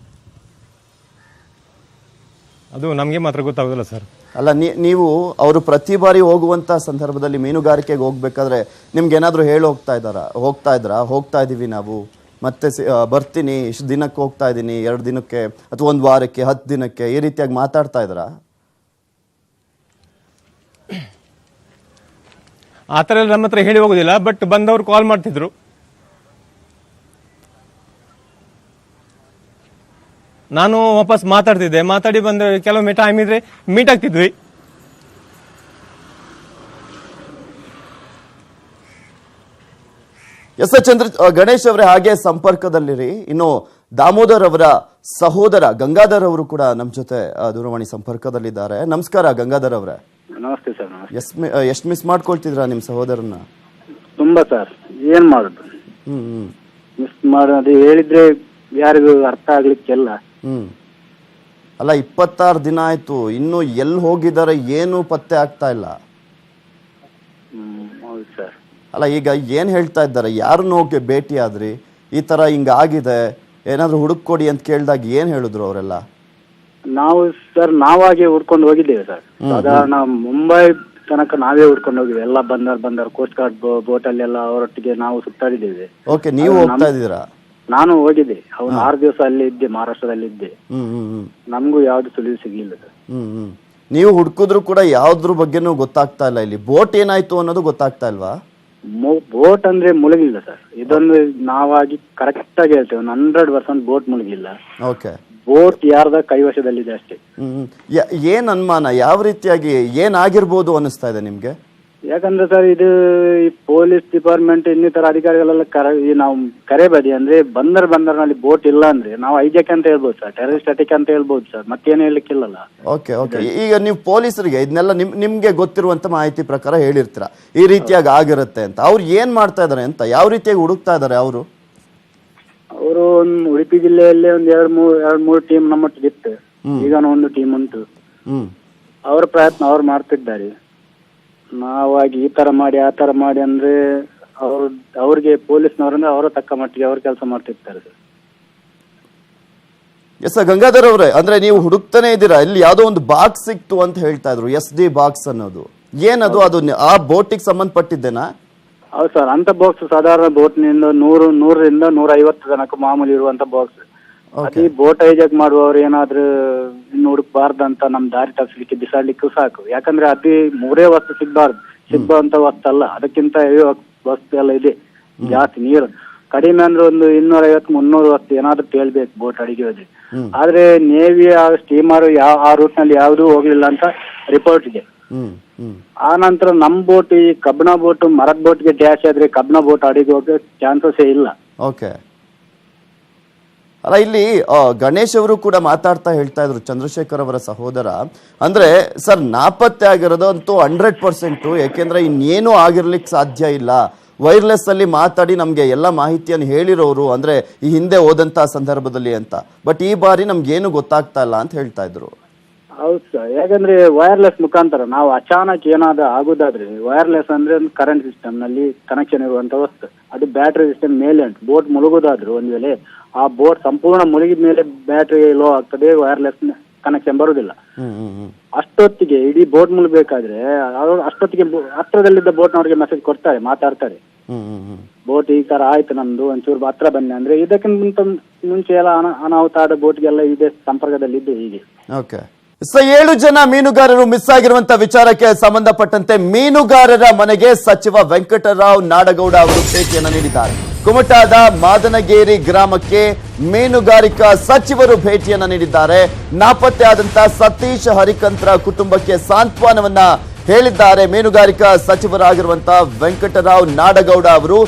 S6: ಅದು ನಮ್ಗೆ ಮಾತ್ರ ಗೊತ್ತಾಗೋದಿಲ್ಲ ಸರ್.
S1: ಅಲ್ಲ, ನೀವು ಅವರು ಪ್ರತಿ ಬಾರಿ ಹೋಗುವಂತ ಸಂದರ್ಭದಲ್ಲಿ ಮೀನುಗಾರಿಕೆಗೆ ಹೋಗ್ಬೇಕಾದ್ರೆ ನಿಮ್ಗೆ ಏನಾದ್ರು ಹೋಗ್ತಾ ಇದೀವಿ ನಾವು, ಮತ್ತೆ ಬರ್ತೀನಿ, ಇಷ್ಟು ದಿನಕ್ಕೆ ಹೋಗ್ತಾ ಇದ್ದೀನಿ, 2 ದಿನಕ್ಕೆ ಅಥವಾ 1 ವಾರಕ್ಕೆ 10 ದಿನಕ್ಕೆ, ಈ ರೀತಿಯಾಗಿ ಮಾತಾಡ್ತಾ ಇದ್ರಾ?
S6: ಆತರ ಎಲ್ಲ ನಮ್ಮ ಹತ್ರ ಹೇಳಿ ಹೋಗುದಿಲ್ಲ. ಬಟ್ ಬಂದವರು ಕಾಲ್ ಮಾಡ್ತಿದ್ರು. ನಾನು ವಾಪಸ್ ಮಾತಾಡ್ತಿದ್ದೆ. ಮಾತಾಡಿ ಬಂದ ಕೆಲವೊಮ್ಮೆ ಟೈಮ್ ಇದ್ರೆ ಮೀಟ್ ಆಗ್ತಿದ್ವಿ.
S1: ಗಣೇಶ್ ಅವರೇ, ಹಾಗೆ ಸಂಪರ್ಕದಲ್ಲಿರಿ. ಇನ್ನು ದಾಮೋದರ್ ಅವರ ಸಹೋದರ ಗಂಗಾಧರ್ ಅವರು ಕೂಡ ನಮ್ಮ ಜೊತೆ ದೂರವಾಣಿ ಸಂಪರ್ಕದಲ್ಲಿದ್ದಾರೆ. ನಮಸ್ಕಾರ ಗಂಗಾಧರ್ ಅವರೇ.
S7: ನಮಸ್ತೆ ಸರ್.
S1: ಎಷ್ಟು ಮಿಸ್ ಮಾಡ್ಕೊಳ್ತಿದ್ರಾ ನಿಮ್ ಸಹೋದರನ್ನ?
S7: ತುಂಬಾ ಸರ್, ಏನ್ ಮಾಡುದು, ಮಿಸ್ ಮಾಡೋದು ಹೇಳಿದ್ರೆ ಯಾರಿಗೂ ಅರ್ಥ ಆಗ್ಲಿಕ್ಕೆಲ್ಲ.
S1: ಅಲ್ಲ, 26 ದಿನ ಆಯ್ತು, ಇನ್ನು ಎಲ್ಲಿ ಹೋಗಿದ್ದಾರೆ ಏನು ಪತ್ತೆ ಆಗ್ತಾ ಇಲ್ಲ.
S7: ಹೌದು ಸರ್.
S1: ಅಲ್ಲ, ಈಗ ಏನ್ ಹೇಳ್ತಾ ಇದ್ದಾರೆ? ಯಾರನ್ನ ಹೋಗಿ ಭೇಟಿ ಆದ್ರಿ? ಈ ತರ ಹಿಂಗಾಗಿದೆ, ಏನಾದ್ರು ಹುಡುಕೊಡಿ ಅಂತ ಕೇಳಿದಾಗ ಏನ್ ಹೇಳಿದ್ರು ಅವರೆಲ್ಲ?
S7: ನಾವಾಗೆ ಹುಡ್ಕೊಂಡು ಹೋಗಿದ್ದೇವೆ ಸರ್. ಸಾಧಾರಣ ಮುಂಬೈ ತನಕ ನಾವೇ ಹುಡ್ಕೊಂಡು ಹೋಗಿದ್ದೇವೆ. ಎಲ್ಲ ಬಂದರ್ ಕೋಸ್ಟ್ ಗಾರ್ಡ್ ಬೋಟ್ ಅಲ್ಲಿ ಎಲ್ಲ ಅವರೊಟ್ಟಿಗೆ ನಾವು ಸುತ್ತಾಡಿದ್ದೇವೆ.
S1: ಓಕೆ, ನೀವು ಹೋಗ್ತಾ ಇದ್ದೀರಾ?
S7: ನಾನು ಹೋಗಿದ್ದೆ. ಅವನು 6 ದಿವಸ ಅಲ್ಲಿ ಇದ್ದೆ, ಮಹಾರಾಷ್ಟ್ರದಲ್ಲಿ ಇದ್ದೆ. ನಮಗೂ ಯಾವ್ದು ಸುಳಿವು ಸಿಗ್ಲಿಲ್ಲ ಸರ್.
S1: ನೀವು ಹುಡುಕಿದ್ರು ಕೂಡ ಯಾವ್ದ್ರ ಬಗ್ಗೆನೂ ಗೊತ್ತಾಗ್ತಾ ಇಲ್ಲ. ಇಲ್ಲಿ ಬೋಟ್ ಏನಾಯ್ತು ಅನ್ನೋದು ಗೊತ್ತಾಗ್ತಾ ಇಲ್ವಾ?
S7: ಬೋಟ್ ಅಂದ್ರೆ ಮುಳುಗಿಲ್ಲ ಸರ್. ಇದೊಂದು ನಾವಾಗಿ ಕರೆಕ್ಟ್ ಆಗಿ ಹೇಳ್ತೇವೆ, 100% ಬೋಟ್ ಮುಳುಗಿಲ್ಲ.
S1: ಓಕೆ,
S7: ಬೋಟ್ ಯಾರ್ದ ಕೈವಶದಲ್ಲಿದೆ ಅಷ್ಟೇ.
S1: ಏನ್ ಅನುಮಾನ, ಯಾವ ರೀತಿಯಾಗಿ ಏನಾಗಿರ್ಬೋದು ಅನಿಸ್ತಾ ಇದೆ ನಿಮ್ಗೆ?
S7: ಯಾಕಂದ್ರೆ ಸರ್ ಇದು ಈ ಪೊಲೀಸ್ ಡಿಪಾರ್ಟ್ಮೆಂಟ್ ಇನ್ನಿತರ ಅಧಿಕಾರಿಗಳೆಲ್ಲ ನಾವು ಕರೆಬದಿ ಅಂದ್ರೆ ಬಂದರ್ನಲ್ಲಿ ಬೋಟ್ ಇಲ್ಲ ಅಂದ್ರೆ ನಾವು ಹೈಜಾಕ್ ಅಂತ ಹೇಳ್ಬೋದು ಸರ್, ಟೆರರಿಸ್ಟ್ ಅಟ್ಯಾಕ್ ಅಂತ ಹೇಳ್ಬೋದು ಸರ್, ಮತ್ತೇನು ಹೇಳಲಿಕ್ಕಿಲ್ಲಲ್ಲ.
S1: Okay okay. ಈಗ ನೀವು ಪೊಲೀಸರಿಗೆ ಇದನ್ನೆಲ್ಲ ನಿಮ್ಗೆ ಗೊತ್ತಿರುವಂತ ಮಾಹಿತಿ ಪ್ರಕಾರ ಹೇಳಿರ್ತೀರಾ ಈ ರೀತಿಯಾಗಿ ಆಗಿರುತ್ತೆ ಅಂತ. ಅವ್ರು ಏನ್ ಮಾಡ್ತಾ ಇದಾರೆ ಅಂತ, ಯಾವ ರೀತಿಯಾಗಿ ಹುಡುಕ್ತಾ ಇದಾರೆ ಅವರು?
S7: ಅವರು ಉಡುಪಿ ಜಿಲ್ಲೆಯಲ್ಲಿ ಒಂದ್ ಎರಡ್ ಮೂರು ಟೀಮ್ ನಮ್ಮೊಟ್ಟಿಗೆ ಇತ್ತು, ಈಗ ಒಂದು ಟೀಮ್ ಉಂಟು. ಅವರ ಪ್ರಯತ್ನ ಅವ್ರು ಮಾಡ್ತಿದ್ದಾರೆ. ನಾವಾಗಿ ಈ ತರ ಮಾಡಿ ಆ ತರ ಮಾಡಿ ಅಂದ್ರೆ ಅವ್ರಿಗೆ ಪೊಲೀಸ್ನವರಂದ್ರೆ ಅವರ ತಕ್ಕ ಮಟ್ಟಿಗೆ ಅವ್ರ ಕೆಲಸ ಮಾಡ್ತಿರ್ತಾರೆ ಸರ್.
S1: ಎಸ್ ಗಂಗಾಧರ್ ಅವರೇ, ಅಂದ್ರೆ ನೀವು ಹುಡುಕ್ತಾನೆ ಇದ್ದೀರಾ, ಇಲ್ಲಿ ಯಾವ್ದೋ ಒಂದು ಬಾಕ್ಸ್ ಸಿಕ್ತು ಅಂತ ಹೇಳ್ತಾ ಇದ್ರು, SD ಬಾಕ್ಸ್ ಅನ್ನೋದು ಏನದು? ಅದು ಆ ಬೋಟಿಗೆ ಸಂಬಂಧಪಟ್ಟಿದ್ದೇನಾ?
S7: ಹೌದು ಸರ್, ಅಂತ ಬಾಕ್ಸ್ ಸಾಧಾರಣ ಬೋಟ್ನಿಂದ 100ರಿಂದ 150 ತನಕ ಮಾಮೂಲಿ ಇರುವಂತ ಬಾಕ್ಸ್. ಅದೇ ಬೋಟ್ ಹೈಜಾಕ್ ಮಾಡುವವರು ಏನಾದ್ರೂ ಇನ್ನು ಹುಡುಕ್ಬಾರ್ದಂತ ನಮ್ ದಾರಿ ತಪ್ಪಿಸ್ಲಿಕ್ಕೆ ಬಿಸಾಡ್ಲಿಕ್ಕೂ ಸಾಕು. ಯಾಕಂದ್ರೆ ಅದೇ ಮೂರೇ ವಸ್ತು ಸಿಗ್ಬಾರ್ದು ವಸ್ತು ಅಲ್ಲ, ಅದಕ್ಕಿಂತ ವಸ್ತು ಎಲ್ಲ ಇದೆ ಜಾಸ್ತಿ. ನೀರು ಕಡಿಮೆ ಅಂದ್ರೆ ಒಂದು 250-300 ವಸ್ತು ಏನಾದ್ರೂ ತೇಳ್ಬೇಕು ಬೋಟ್ ಅಡಿಗೆ ಹೋದ್ರೆ. ಆದ್ರೆ ನೇವಿ ಸ್ಟೀಮರ್ ಆ ರೂಟ್ ನಲ್ಲಿ ಯಾವ್ದು ಹೋಗ್ಲಿಲ್ಲ ಅಂತ ರಿಪೋರ್ಟ್ ಇದೆ. ಆ ನಂತರ ನಮ್ ಬೋಟ್ ಈ ಕಬ್ಬಣ ಬೋಟ್ ಮರದ ಬೋಟ್ಗೆ ಡ್ಯಾಶ್ ಆದ್ರೆ ಕಬ್ಬಣ ಬೋಟ್ ಅಡಿಗೆ ಹೋಗೋ ಚಾನ್ಸಸ್ ಇಲ್ಲ.
S1: ಓಕೆ. ಅಲ್ಲ, ಇಲ್ಲಿ ಗಣೇಶ್ ಅವರು ಕೂಡ ಮಾತಾಡ್ತಾ ಹೇಳ್ತಾ ಇದ್ರು, ಚಂದ್ರಶೇಖರ್ ಅವರ ಸಹೋದರ, ಅಂದ್ರೆ ಸರ್ ನಾಪತ್ತೆ ಆಗಿರೋದಂತೂ 100%, ಯಾಕೆಂದ್ರೆ ಇನ್ನೇನು ಆಗಿರ್ಲಿಕ್ಕೆ ಸಾಧ್ಯ ಇಲ್ಲ. ವೈರ್ಲೆಸ್ ಅಲ್ಲಿ ಮಾತಾಡಿ ನಮ್ಗೆ ಎಲ್ಲ ಮಾಹಿತಿಯನ್ನು ಹೇಳಿರೋರು ಅಂದ್ರೆ ಈ ಹಿಂದೆ ಹೋದಂತ ಸಂದರ್ಭದಲ್ಲಿ ಅಂತ, ಬಟ್ ಈ ಬಾರಿ ನಮ್ಗೆ ಏನು ಗೊತ್ತಾಗ್ತಾ ಇಲ್ಲ ಅಂತ ಹೇಳ್ತಾ ಇದ್ರು.
S7: ಹೌದು ಸರ್, ಯಾಕಂದ್ರೆ ವೈರ್ಲೆಸ್ ಮುಖಾಂತರ ನಾವು ಅಚಾನಕ್ ಏನಾದ್ರೂ ಆಗುದಾದ್ರೆ, ವೈರ್ಲೆಸ್ ಅಂದ್ರೆ ಒಂದು ಕರೆಂಟ್ ಸಿಸ್ಟಮ್ ನಲ್ಲಿ ಕನೆಕ್ಷನ್ ಇರುವಂತ ವಸ್ತು, ಅದು ಬ್ಯಾಟ್ರಿ ಸಿಸ್ಟಮ್ ಮೇಲೆ ಉಂಟು. ಬೋಟ್ ಮುಳುಗುದಾದ್ರು ಒಂದ್ ವೇಳೆ ಆ ಬೋಟ್ ಸಂಪೂರ್ಣ ಮುಳುಗಿದ ಮೇಲೆ ಬ್ಯಾಟ್ರಿ ಲೋ ಆಗ್ತದೆ, ವೈರ್ಲೆಸ್ ಕನೆಕ್ಷನ್ ಬರುದಿಲ್ಲ. ಅಷ್ಟೊತ್ತಿಗೆ ಇಡೀ ಬೋಟ್ ಮುಳುಗಬೇಕಾದ್ರೆ ಅವರು ಅಷ್ಟೊತ್ತಿಗೆ ಹತ್ರದಲ್ಲಿದ್ದ ಬೋಟ್ನವ್ರಿಗೆ ಮೆಸೇಜ್ ಕೊಡ್ತಾರೆ, ಮಾತಾಡ್ತಾರೆ, ಬೋಟ್ ಈ ತರ ಆಯ್ತು ನಮ್ದು, ಒಂಚೂರು ಹತ್ರ ಬನ್ನಿ ಅಂದ್ರೆ. ಇದಕ್ಕಿಂತ ಮುಂಚೆ ಎಲ್ಲ ಅನಾಹುತ ಆದ ಬೋಟ್ಗೆಲ್ಲ ಇದೇ ಸಂಪರ್ಕದಲ್ಲಿ ಇದ್ದು ಹೀಗೆ.
S1: ಓಕೆ. 7 ಜನ ಮೀನುಗಾರರು ಮಿಸ್ ಆಗಿರುವಂತ ವಿಚಾರಕ್ಕೆ ಸಂಬಂಧಪಟ್ಟಂತೆ ಮೀನುಗಾರರ ಮನೆಗೆ ಸಚಿವ ವೆಂಕಟರಾವ್ ನಾಡಗೌಡ ಅವರು ಭೇಟಿಯನ್ನು ನೀಡಿದ್ದಾರೆ. ಕುಮಟಾದ ಮಾದನಗೇರಿ ಗ್ರಾಮಕ್ಕೆ ಮೀನುಗಾರಿಕಾ ಸಚಿವರು ಭೇಟಿಯನ್ನು ನೀಡಿದ್ದಾರೆ. ನಾಪತ್ತೆ ಆದಂತ ಸತೀಶ್ ಹರಿಕಂತ್ರ ಕುಟುಂಬಕ್ಕೆ ಸಾಂತ್ವನವನ್ನ ಹೇಳಿದ್ದಾರೆ. ಮೀನುಗಾರಿಕಾ ಸಚಿವರಾಗಿರುವಂತಹ ವೆಂಕಟರಾವ್ ನಾಡಗೌಡ ಅವರು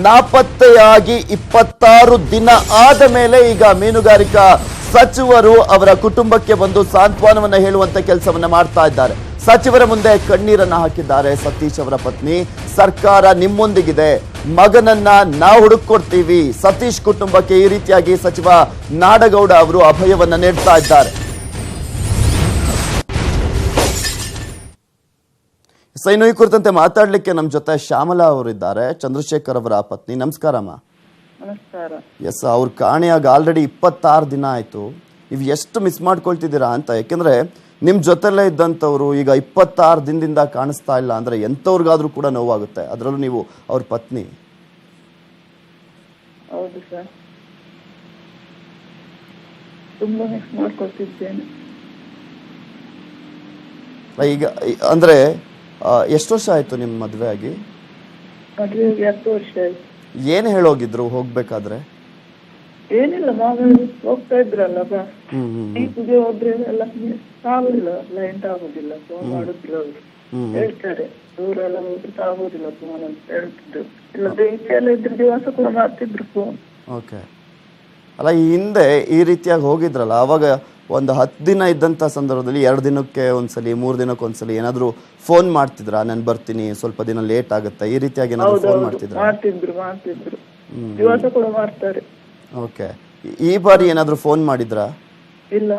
S1: ನಾಪತ್ತೆಯಾಗಿ 26 ದಿನ ಆದ ಮೇಲೆ ಈಗ ಮೀನುಗಾರಿಕಾ ಸಚಿವರು ಅವರ ಕುಟುಂಬಕ್ಕೆ ಬಂದು ಸಾಂತ್ವನವನ್ನ ಹೇಳುವಂತ ಕೆಲಸವನ್ನ ಮಾಡ್ತಾ ಇದ್ದಾರೆ. ಸಚಿವರ ಮುಂದೆ ಕಣ್ಣೀರನ್ನ ಹಾಕಿದ್ದಾರೆ ಸತೀಶ್ ಅವರ ಪತ್ನಿ. ಸರ್ಕಾರ ನಿಮ್ಮೊಂದಿಗಿದೆ, ಮಗನನ್ನ ನಾವು ಹುಡುಕೊಡ್ತೀವಿ. ಸತೀಶ್ ಕುಟುಂಬಕ್ಕೆ ಈ ರೀತಿಯಾಗಿ ಸಚಿವ ನಾಡಗೌಡ ಅವರು ಅಭಯವನ್ನ ನೀಡ್ತಾ ಇದ್ದಾರೆ. ಇನ್ನು ಈ ಕುರಿತಂತೆ ಮಾತಾಡ್ಲಿಕ್ಕೆ ನಮ್ಮ ಜೊತೆ ಶ್ಯಾಮಲಾ ಅವರಿದ್ದಾರೆ, ಚಂದ್ರಶೇಖರ್ ಅವರ ಪತ್ನಿ. ನಮಸ್ಕಾರಮ್ಮ.
S2: ನಮಸ್ಕಾರ.
S1: ಎಸ್, ಅವ್ರು ಕಾಣೆಯಾಗಿ ಆಲ್ರೆಡಿ 26 ದಿನ ಆಯ್ತು. ನೀವು ಎಷ್ಟು ಮಿಸ್ ಮಾಡ್ಕೊಳ್ತಿದ್ದೀರಾ ಅಂತ, ಯಾಕೆಂದ್ರೆ ನಿಮ್ ಜೊತೆಲ್ಲೇ ಇದ್ದಂಥವ್ರು ಈಗ 26 ದಿನದಿಂದ ಕಾಣಿಸ್ತಾ ಇಲ್ಲ ಅಂದ್ರೆ ಎಂಥವ್ರಿಗಾದ್ರೂ ಕೂಡ ನೋವಾಗುತ್ತೆ, ಅದರಲ್ಲೂ ನೀವು ಅವ್ರ ಪತ್ನಿ.
S2: ಹೌದು ಸರ್, ತುಂಬಾ ಮಿಸ್ ಮಾಡ್ಕೊಳ್ತಿದ್ದೇನೆ.
S1: ಈಗ ಅಂದ್ರೆ ಎಷ್ಟು ವರ್ಷ ಆಯ್ತು ನಿಮ್ ಮದ್ವೆ ಆಗಿ?
S2: ಮದುವೆಗೆ 10 ವರ್ಷ ಆಯ್ತು.
S1: ಏನ್ ಹೇಳೋಗಿದ್ರು ಹೋಗ್ಬೇಕಾದ್ರೆ?
S2: ಏನಿಲ್ಲ, ಮಾಮೂಲಿ ಹೋಗ್ತಾ ಇದ್ರಲ್ಲ ಬೀಚ್ಗೆ ಹೋದ್ರೆ ಎಲ್ಲ ಆಗುದಿಲ್ಲ, ಲೈಟ್ ಆಗುದಿಲ್ಲ, ಫೋನ್ ಮಾಡುದಿಲ್ಲ ಅವರು. ಹೇಳ್ತಾರೆ ದೂರ ಎಲ್ಲ ಹೋದ್ರೆ ಆಗುದಿಲ್ಲ ಫೋನ್ ಅಂತ ಹೇಳ್ತಿದ್ರು. ಇಲ್ಲ ಬೀಚ್ ಎಲ್ಲ ಇದ್ರೆ ದಿವಸ ಕೂಡ ಮಾಡ್ತಿದ್ರು ಫೋನ್.
S1: ಓಕೆ. ಅಲ್ಲ, ಈ ಹಿಂದೆ ಈ ರೀತಿಯಾಗಿ ಹೋಗಿದ್ರಲ್ಲ, ಅವಾಗ ಒಂದು 10 ದಿನ ಇದ್ದಂತ ಸಂದರ್ಭದಲ್ಲಿ 2 ದಿನಕ್ಕೆ ಒಂದ್ಸಲಿ 3 ದಿನಕ್ಕೆ ಒಂದ್ಸಲಿ ಏನಾದ್ರು ಫೋನ್ ಮಾಡ್ತಿದ್ರಾ? ನಾನು ಬರ್ತೀನಿ, ಸ್ವಲ್ಪ ದಿನ ಲೇಟ್ ಆಗುತ್ತೆ, ಈ ರೀತಿಯಾಗಿ ಏನಾದ್ರು ಫೋನ್ ಮಾಡ್ತಿದ್ರ?
S2: ಮಾಡ್ತಿದ್ರು ದಿವಸ ಕೂಡ ಮಾಡ್ತಾರೆ.
S1: ಓಕೆ. ಈ ಬಾರಿ ಏನಾದ್ರು ಫೋನ್ ಮಾಡಿದ್ರಾ?
S2: ಇಲ್ಲ,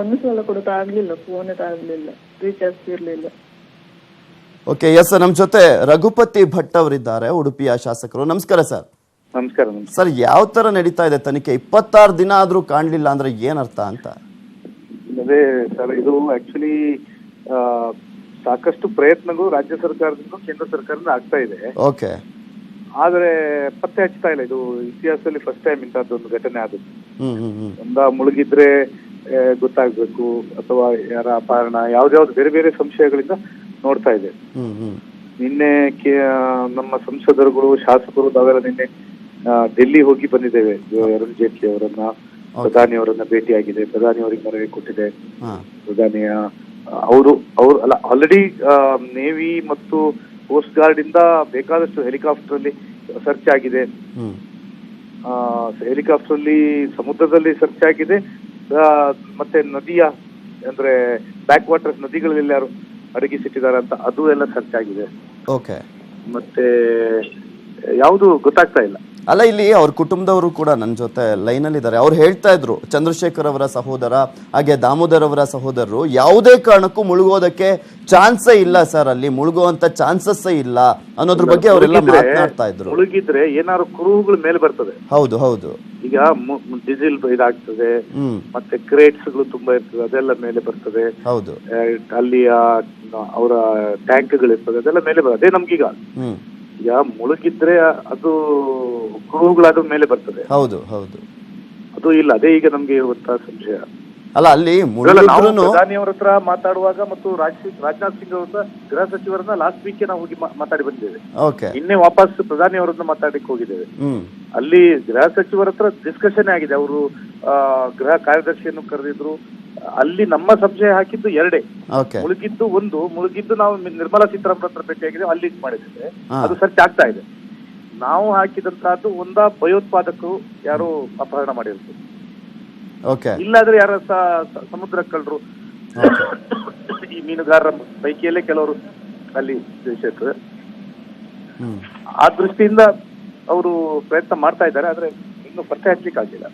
S2: ಒಂದು ಸಲ ಕೂಡ ಆಗ್ಲಿಲ್ಲ, ಫೋನ್ ಆಗ್ಲಿಲ್ಲ, ರೀಚಾರ್ಜ್ ಇರ್ಲಿಲ್ಲ.
S1: ಓಕೆ. ಎಸ್, ನಮ್ ಜೊತೆ ರಘುಪತಿ ಭಟ್ ಅವರಿದ್ದಾರೆ, ಉಡುಪಿಯ ಶಾಸಕರು. ನಮಸ್ಕಾರ ಸರ್.
S7: ನಮಸ್ಕಾರ
S1: ಸರ್, ಯಾವ ತರ ನಡೀತಾ ಇದೆ ತನಿಖೆ? 26 ದಿನ ಆದ್ರೂ ಕಾಣ್ಲಿಲ್ಲ ಅಂದ್ರೆ ಏನರ್ಥ ಅಂತ?
S8: ಅದೇ ಸರ್, ಇದು ಆಕ್ಚುಲಿ ಸಾಕಷ್ಟು ಪ್ರಯತ್ನಗಳು ರಾಜ್ಯ ಸರ್ಕಾರದಿಂದ ಕೇಂದ್ರ ಸರ್ಕಾರದಿಂದ ಆಗ್ತಾ ಇದೆ.
S1: ಓಕೆ.
S8: ಆದ್ರೆ ಪತ್ತೆ ಹಚ್ತಾ ಇಲ್ಲ. ಇದು ಇತಿಹಾಸದಲ್ಲಿ ಫಸ್ಟ್ ಟೈಮ್ ಇಂತಹದ್ದೊಂದು ಘಟನೆ ಆಗುತ್ತೆ. ಮುಳುಗಿದ್ರೆ ಗೊತ್ತಾಗ್ಬೇಕು, ಅಥವಾ ಯಾರ ಅಪಹರಣ, ಯಾವ್ದಾವ್ದು ಬೇರೆ ಬೇರೆ ಸಂಶಯಗಳಿಂದ ನೋಡ್ತಾ ಇದೆ. ನಿನ್ನೆ ನಮ್ಮ ಸಂಸದರುಗಳು, ಶಾಸಕರು ನಾವೆಲ್ಲ ನಿನ್ನೆ ಡೆಲ್ಲಿ ಹೋಗಿ ಬಂದಿದ್ದೇವೆ. ಅರುಣ್ ಜೇಟ್ಲಿ ಅವರನ್ನ, ಪ್ರಧಾನಿ ಅವರನ್ನ ಭೇಟಿಯಾಗಿದೆ, ಪ್ರಧಾನಿ ಅವರಿಗೆ ಮನವಿ ಕೊಟ್ಟಿದೆ. ಪ್ರಧಾನಿಯ ಅವರು ಅಲ್ಲ, ಆಲ್ರೆಡಿ ನೇವಿ ಮತ್ತು ಕೋಸ್ಟ್ ಗಾರ್ಡ್ ಇಂದ ಬೇಕಾದಷ್ಟು ಹೆಲಿಕಾಪ್ಟರ್ ಅಲ್ಲಿ ಸರ್ಚ್ ಆಗಿದೆ. ಹೆಲಿಕಾಪ್ಟರ್ ಅಲ್ಲಿ ಸಮುದ್ರದಲ್ಲಿ ಸರ್ಚ್ ಆಗಿದೆ, ಮತ್ತೆ ನದಿಯ ಅಂದ್ರೆ ಬ್ಯಾಕ್ ವಾಟರ್ಸ್ ನದಿಗಳಲ್ಲಿ ಯಾರು ಅಡಗಿಸಿಟ್ಟಿದ್ದಾರೆ ಅಂತ ಅದು ಎಲ್ಲ ಸರ್ಚ್ ಆಗಿದೆ.
S1: ಓಕೆ.
S8: ಮತ್ತೆ ಯಾವುದು ಗೊತ್ತಾಗ್ತಾ ಇಲ್ಲ.
S1: ಅಲ್ಲ, ಇಲ್ಲಿ ಅವ್ರ ಕುಟುಂಬದವರು ಕೂಡ ನನ್ನ ಜೊತೆ ಲೈನಲ್ಲಿ ಇದ್ದಾರೆ. ಅವ್ರು ಹೇಳ್ತಾ ಇದ್ರು, ಚಂದ್ರಶೇಖರ್ ಅವರ ಸಹೋದರ ಹಾಗೆ ದಾಮೋದರ್ ಅವರ ಸಹೋದರರು ಯಾವುದೇ ಕಾರಣಕ್ಕೂ ಮುಳುಗೋದಕ್ಕೆ ಚಾನ್ಸೇ ಇಲ್ಲ ಸರ್, ಅಲ್ಲಿ ಮುಳುಗುವಂತ ಚಾನ್ಸಸ್ಸೇ ಇಲ್ಲ ಅನ್ನೋದ್ರ ಬಗ್ಗೆ ಅವರೆಲ್ಲ ಮಾತನಾಡ್ತಾ ಇದ್ರು.
S8: ಮುಳುಗಿದ್ರೆ ಏನಾದ್ರು ಕುರುಹುಗಳು ಮೇಲೆ ಬರ್ತದೆ.
S1: ಹೌದು ಹೌದು.
S8: ಈಗ ಡೀಸೆಲ್ ಇದಾಗ್ತದೆ, ಮತ್ತೆ ಕ್ರೇಟ್ಸ್ ಗಳು ತುಂಬಾ ಇರ್ತದೆ, ಅದೆಲ್ಲ ಮೇಲೆ ಬರ್ತದೆ.
S1: ಹೌದು.
S8: ಅಲ್ಲಿ ಅವರ ಟ್ಯಾಂಕ್ ಗಳು ಇರ್ತದೆ, ಅದೆಲ್ಲ ಮೇಲೆ ಬರ್ತದೆ. ಅದೇ ನಮ್ಗೀಗ ಈಗ ಮುಳುಗಿದ್ರೆ ಅದು ಕುರುಹುಗಳಾದ ಮೇಲೆ ಬರ್ತದೆ.
S1: ಹೌದು ಹೌದು.
S8: ಅದು ಇಲ್ಲ, ಅದೇ ಈಗ ನಮ್ಗೆ ಇರುವಂತಹ ಸಂಶಯ.
S1: ಅಲ್ಲ, ಅಲ್ಲಿ
S8: ಪ್ರಧಾನಿಯವರ ಹತ್ರ ಮಾತಾಡುವಾಗ ಮತ್ತು ರಾಜನಾಥ್ ಸಿಂಗ್ ಅವರ ಗೃಹ ಸಚಿವರನ್ನ ಲಾಸ್ಟ್ ವೀಕ್ ನಾವು ಹೋಗಿ ಮಾತಾಡಿ ಬಂದಿದ್ದೇವೆ. ನಿನ್ನೆ ವಾಪಸ್ ಪ್ರಧಾನಿ ಅವರನ್ನ ಮಾತಾಡಲಿಕ್ಕೆ ಹೋಗಿದ್ದೇವೆ. ಅಲ್ಲಿ ಗೃಹ ಸಚಿವರ ಹತ್ರ ಡಿಸ್ಕಷನ್ ಆಗಿದೆ. ಅವರು ಗೃಹ ಕಾರ್ಯದರ್ಶಿಯನ್ನು ಕರೆದಿದ್ರು. ಅಲ್ಲಿ ನಮ್ಮ ಸಂಶಯ ಹಾಕಿದ್ದು ಎರಡೇ, ಮುಳುಗಿದ್ದು ಒಂದು, ಮುಳುಗಿದ್ದು ನಾವು ನಿರ್ಮಲಾ ಸೀತಾರಾಮನ್ ಹತ್ರ ಭೇಟಿಯಾಗಿದೆ, ಅಲ್ಲಿ ಮಾಡಿದ್ದೇವೆ, ಅದು ಸರ್ಚ್ ಆಗ್ತಾ ಇದೆ. ನಾವು ಹಾಕಿದಂತಹದ್ದು ಒಂದಾ ಭಯೋತ್ಪಾದಕರು ಯಾರು ಅಪಹರಣ ಮಾಡಿರ್ತಾರೆ, ಇಲ್ಲಾದ್ರೆ ಯಾರ ಸಮುದ್ರ ಕಳ್ಳರು, ಈ ಮೀನುಗಾರರ ಪೈಕಿಯಲ್ಲೇ ಕೆಲವರು ಅಲ್ಲಿ ಇರ್ತದೆ. ಆ ದೃಷ್ಟಿಯಿಂದ ಅವರು ಪ್ರಯತ್ನ ಮಾಡ್ತಾ ಇದ್ದಾರೆ, ಆದ್ರೆ ಇನ್ನು ಪತ್ತೆ ಹಚ್ಚಲಿಕ್ಕೆ ಆಗಿಲ್ಲ.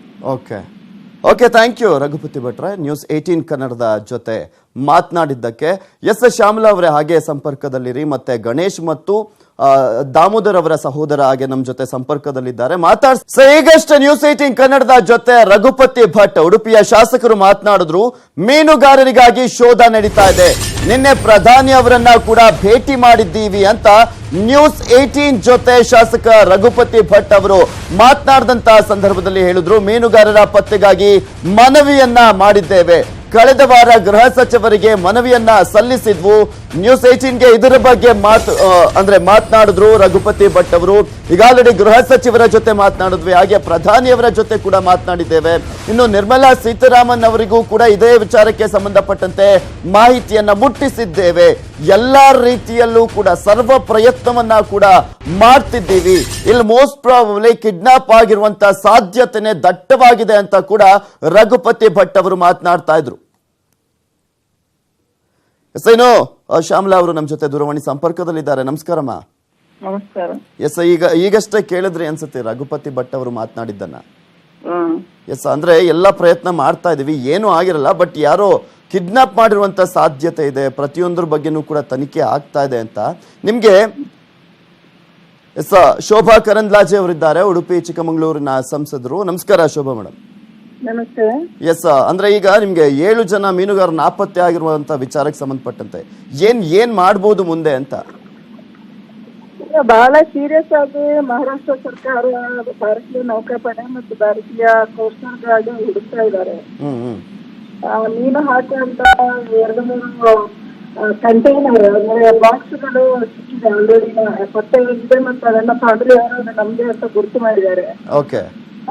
S1: ಓಕೆ, ಥ್ಯಾಂಕ್ ಯು ರಘುಪತಿ ಭಟ್ರೆ, ನ್ಯೂಸ್ 18 ಕನ್ನಡದ ಜೊತೆ ಮಾತನಾಡಿದ್ದಕ್ಕೆ. ಎಸ್ ಶ್ಯಾಮಲಾ ಅವರೇ ಹಾಗೆ ಸಂಪರ್ಕದಲ್ಲಿರಿ, ಮತ್ತೆ ಗಣೇಶ್ ಮತ್ತು ದಾಮೋದರ್ ಅವರ ಸಹೋದರ ಹಾಗೆ ನಮ್ಮ ಜೊತೆ ಸಂಪರ್ಕದಲ್ಲಿದ್ದಾರೆ. ಈಗಷ್ಟೇ ನ್ಯೂಸ್ 18 ಕನ್ನಡದ ಜೊತೆ ರಘುಪತಿ ಭಟ್, ಉಡುಪಿಯ ಶಾಸಕರು ಮಾತನಾಡಿದ್ರು. ಮೀನುಗಾರರಿಗಾಗಿ ಶೋಧ ನಡೀತಾ ಇದೆ, ನಿನ್ನೆ ಪ್ರಧಾನಿ ಅವರನ್ನ ಕೂಡ ಭೇಟಿ ಮಾಡಿದ್ದೀವಿ ಅಂತ ನ್ಯೂಸ್ 18 ಜೊತೆ ಶಾಸಕ ರಘುಪತಿ ಭಟ್ ಅವರು ಮಾತನಾಡಿದಂತಹ ಸಂದರ್ಭದಲ್ಲಿ ಹೇಳಿದ್ರು. ಮೀನುಗಾರರ ಪತ್ತೆಗಾಗಿ ಮನವಿಯನ್ನ ಮಾಡಿದ್ದೇವೆ, ಕಳೆದ ವಾರ ಗೃಹ ಸಚಿವರಿಗೆ ಮನವಿಯನ್ನ ಸಲ್ಲಿಸಿದ್ವು. ನ್ಯೂಸ್ 18ಗೆ ಇದರ ಬಗ್ಗೆ ಮಾತನಾಡಿದ್ರು ರಘುಪತಿ ಭಟ್ ಅವರು. ಈಗ ಆಲ್ರೆಡಿ ಗೃಹ ಸಚಿವರ ಜೊತೆ ಮಾತನಾಡಿದ್ವಿ, ಹಾಗೆ ಪ್ರಧಾನಿಯವರ ಜೊತೆ ಕೂಡ ಮಾತನಾಡಿದ್ದೇವೆ. ಇನ್ನು ನಿರ್ಮಲಾ ಸೀತಾರಾಮನ್ ಅವರಿಗೂ ಕೂಡ ಇದೇ ವಿಚಾರಕ್ಕೆ ಸಂಬಂಧಪಟ್ಟಂತೆ ಮಾಹಿತಿಯನ್ನ ಮುಟ್ಟಿಸಿದ್ದೇವೆ. ಎಲ್ಲಾ ರೀತಿಯಲ್ಲೂ ಕೂಡ ಸರ್ವ ಪ್ರಯತ್ನವನ್ನ ಕೂಡ ಮಾಡ್ತಿದ್ದೀವಿ. ಇಲ್ಲಿ ಮೋಸ್ಟ್ ಪ್ರಾಬಬ್ಲಿ ಕಿಡ್ನಾಪ್ ಆಗಿರುವಂತಹ ಸಾಧ್ಯತೆನೆ ದಟ್ಟವಾಗಿದೆ ಅಂತ ಕೂಡ ರಘುಪತಿ ಭಟ್ ಅವರು ಮಾತನಾಡ್ತಾ ಇದ್ರು. ಏನು ಶ್ಯಾಮಲಾ ಅವರು ನಮ್ಮ ಜೊತೆ ದೂರವಾಣಿ ಸಂಪರ್ಕದಲ್ಲಿದ್ದಾರೆ. ನಮಸ್ಕಾರಮ್ಮ.
S2: ನಮಸ್ಕಾರ.
S1: ಎಸ್, ಈಗಷ್ಟೇ ಕೇಳಿದ್ರಿ ಅನ್ಸುತ್ತೆ ರಘುಪತಿ ಭಟ್ ಅವರು ಮಾತನಾಡಿದ್ದನ್ನ. ಎಸ್, ಅಂದ್ರೆ ಎಲ್ಲ ಪ್ರಯತ್ನ ಮಾಡ್ತಾ ಇದೀವಿ, ಏನೂ ಆಗಿರಲ್ಲ, ಬಟ್ ಯಾರೋ ಕಿಡ್ನಾಪ್ ಮಾಡಿರುವಂತ ಸಾಧ್ಯತೆ ಇದೆ, ಪ್ರತಿಯೊಂದ್ರ ಬಗ್ಗೆನೂ ಕೂಡ ತನಿಖೆ ಆಗ್ತಾ ಇದೆ ಅಂತ. ನಿಮ್ಗೆ ಎಸ್ ಶೋಭಾ ಕರಂದ್ಲಾಜೆ ಅವರಿದ್ದಾರೆ, ಉಡುಪಿ ಚಿಕ್ಕಮಗಳೂರಿನ ಸಂಸದರು. ನಮಸ್ಕಾರ ಶೋಭಾ ಮೇಡಮ್.
S2: ನಮಸ್ತೆ.
S1: ಎಸ್, ಅಂದ್ರೆ ಈಗ ನಿಮ್ಗೆ 7 ಜನ ಮೀನುಗಾರರು ನಾಪತ್ತೆ ಆಗಿರುವಂತ ವಿಚಾರಕ್ಕೆ ಸಂಬಂಧಪಟ್ಟಂತೆ ಏನ್ ಮಾಡ್ಬೋದು ಮುಂದೆ ಅಂತ?
S2: ಬಹಳ ಸೀರಿಯಸ್ ಆಗಿ ಮಹಾರಾಷ್ಟ್ರ ಸರ್ಕಾರ, ಭಾರತೀಯ ನೌಕಾಪಡೆ ಮತ್ತು ಭಾರತೀಯ ಕೋಸ್ಟಲ್ ಗಾರ್ಡ್ ಹುಡುಕ್ತಾ ಇದ್ದಾರೆ. ಮೀನು ಹಾಕುವಂತ 2-3 ಕಂಟೈನರ್ ಅಂದ್ರೆ ಬಾಕ್ಸ್ಗಳು ಸಿಕ್ಕಿದೆ ಆಲ್ರೆಡಿ, ಪತ್ತೆ ಇದೆ, ಮತ್ತು ಅದನ್ನ ಫ್ಯಾಮಿಲಿ ಅವರು ನಮ್ಗೆ ಅಂತ ಗುರುತು ಮಾಡಿದ್ದಾರೆ.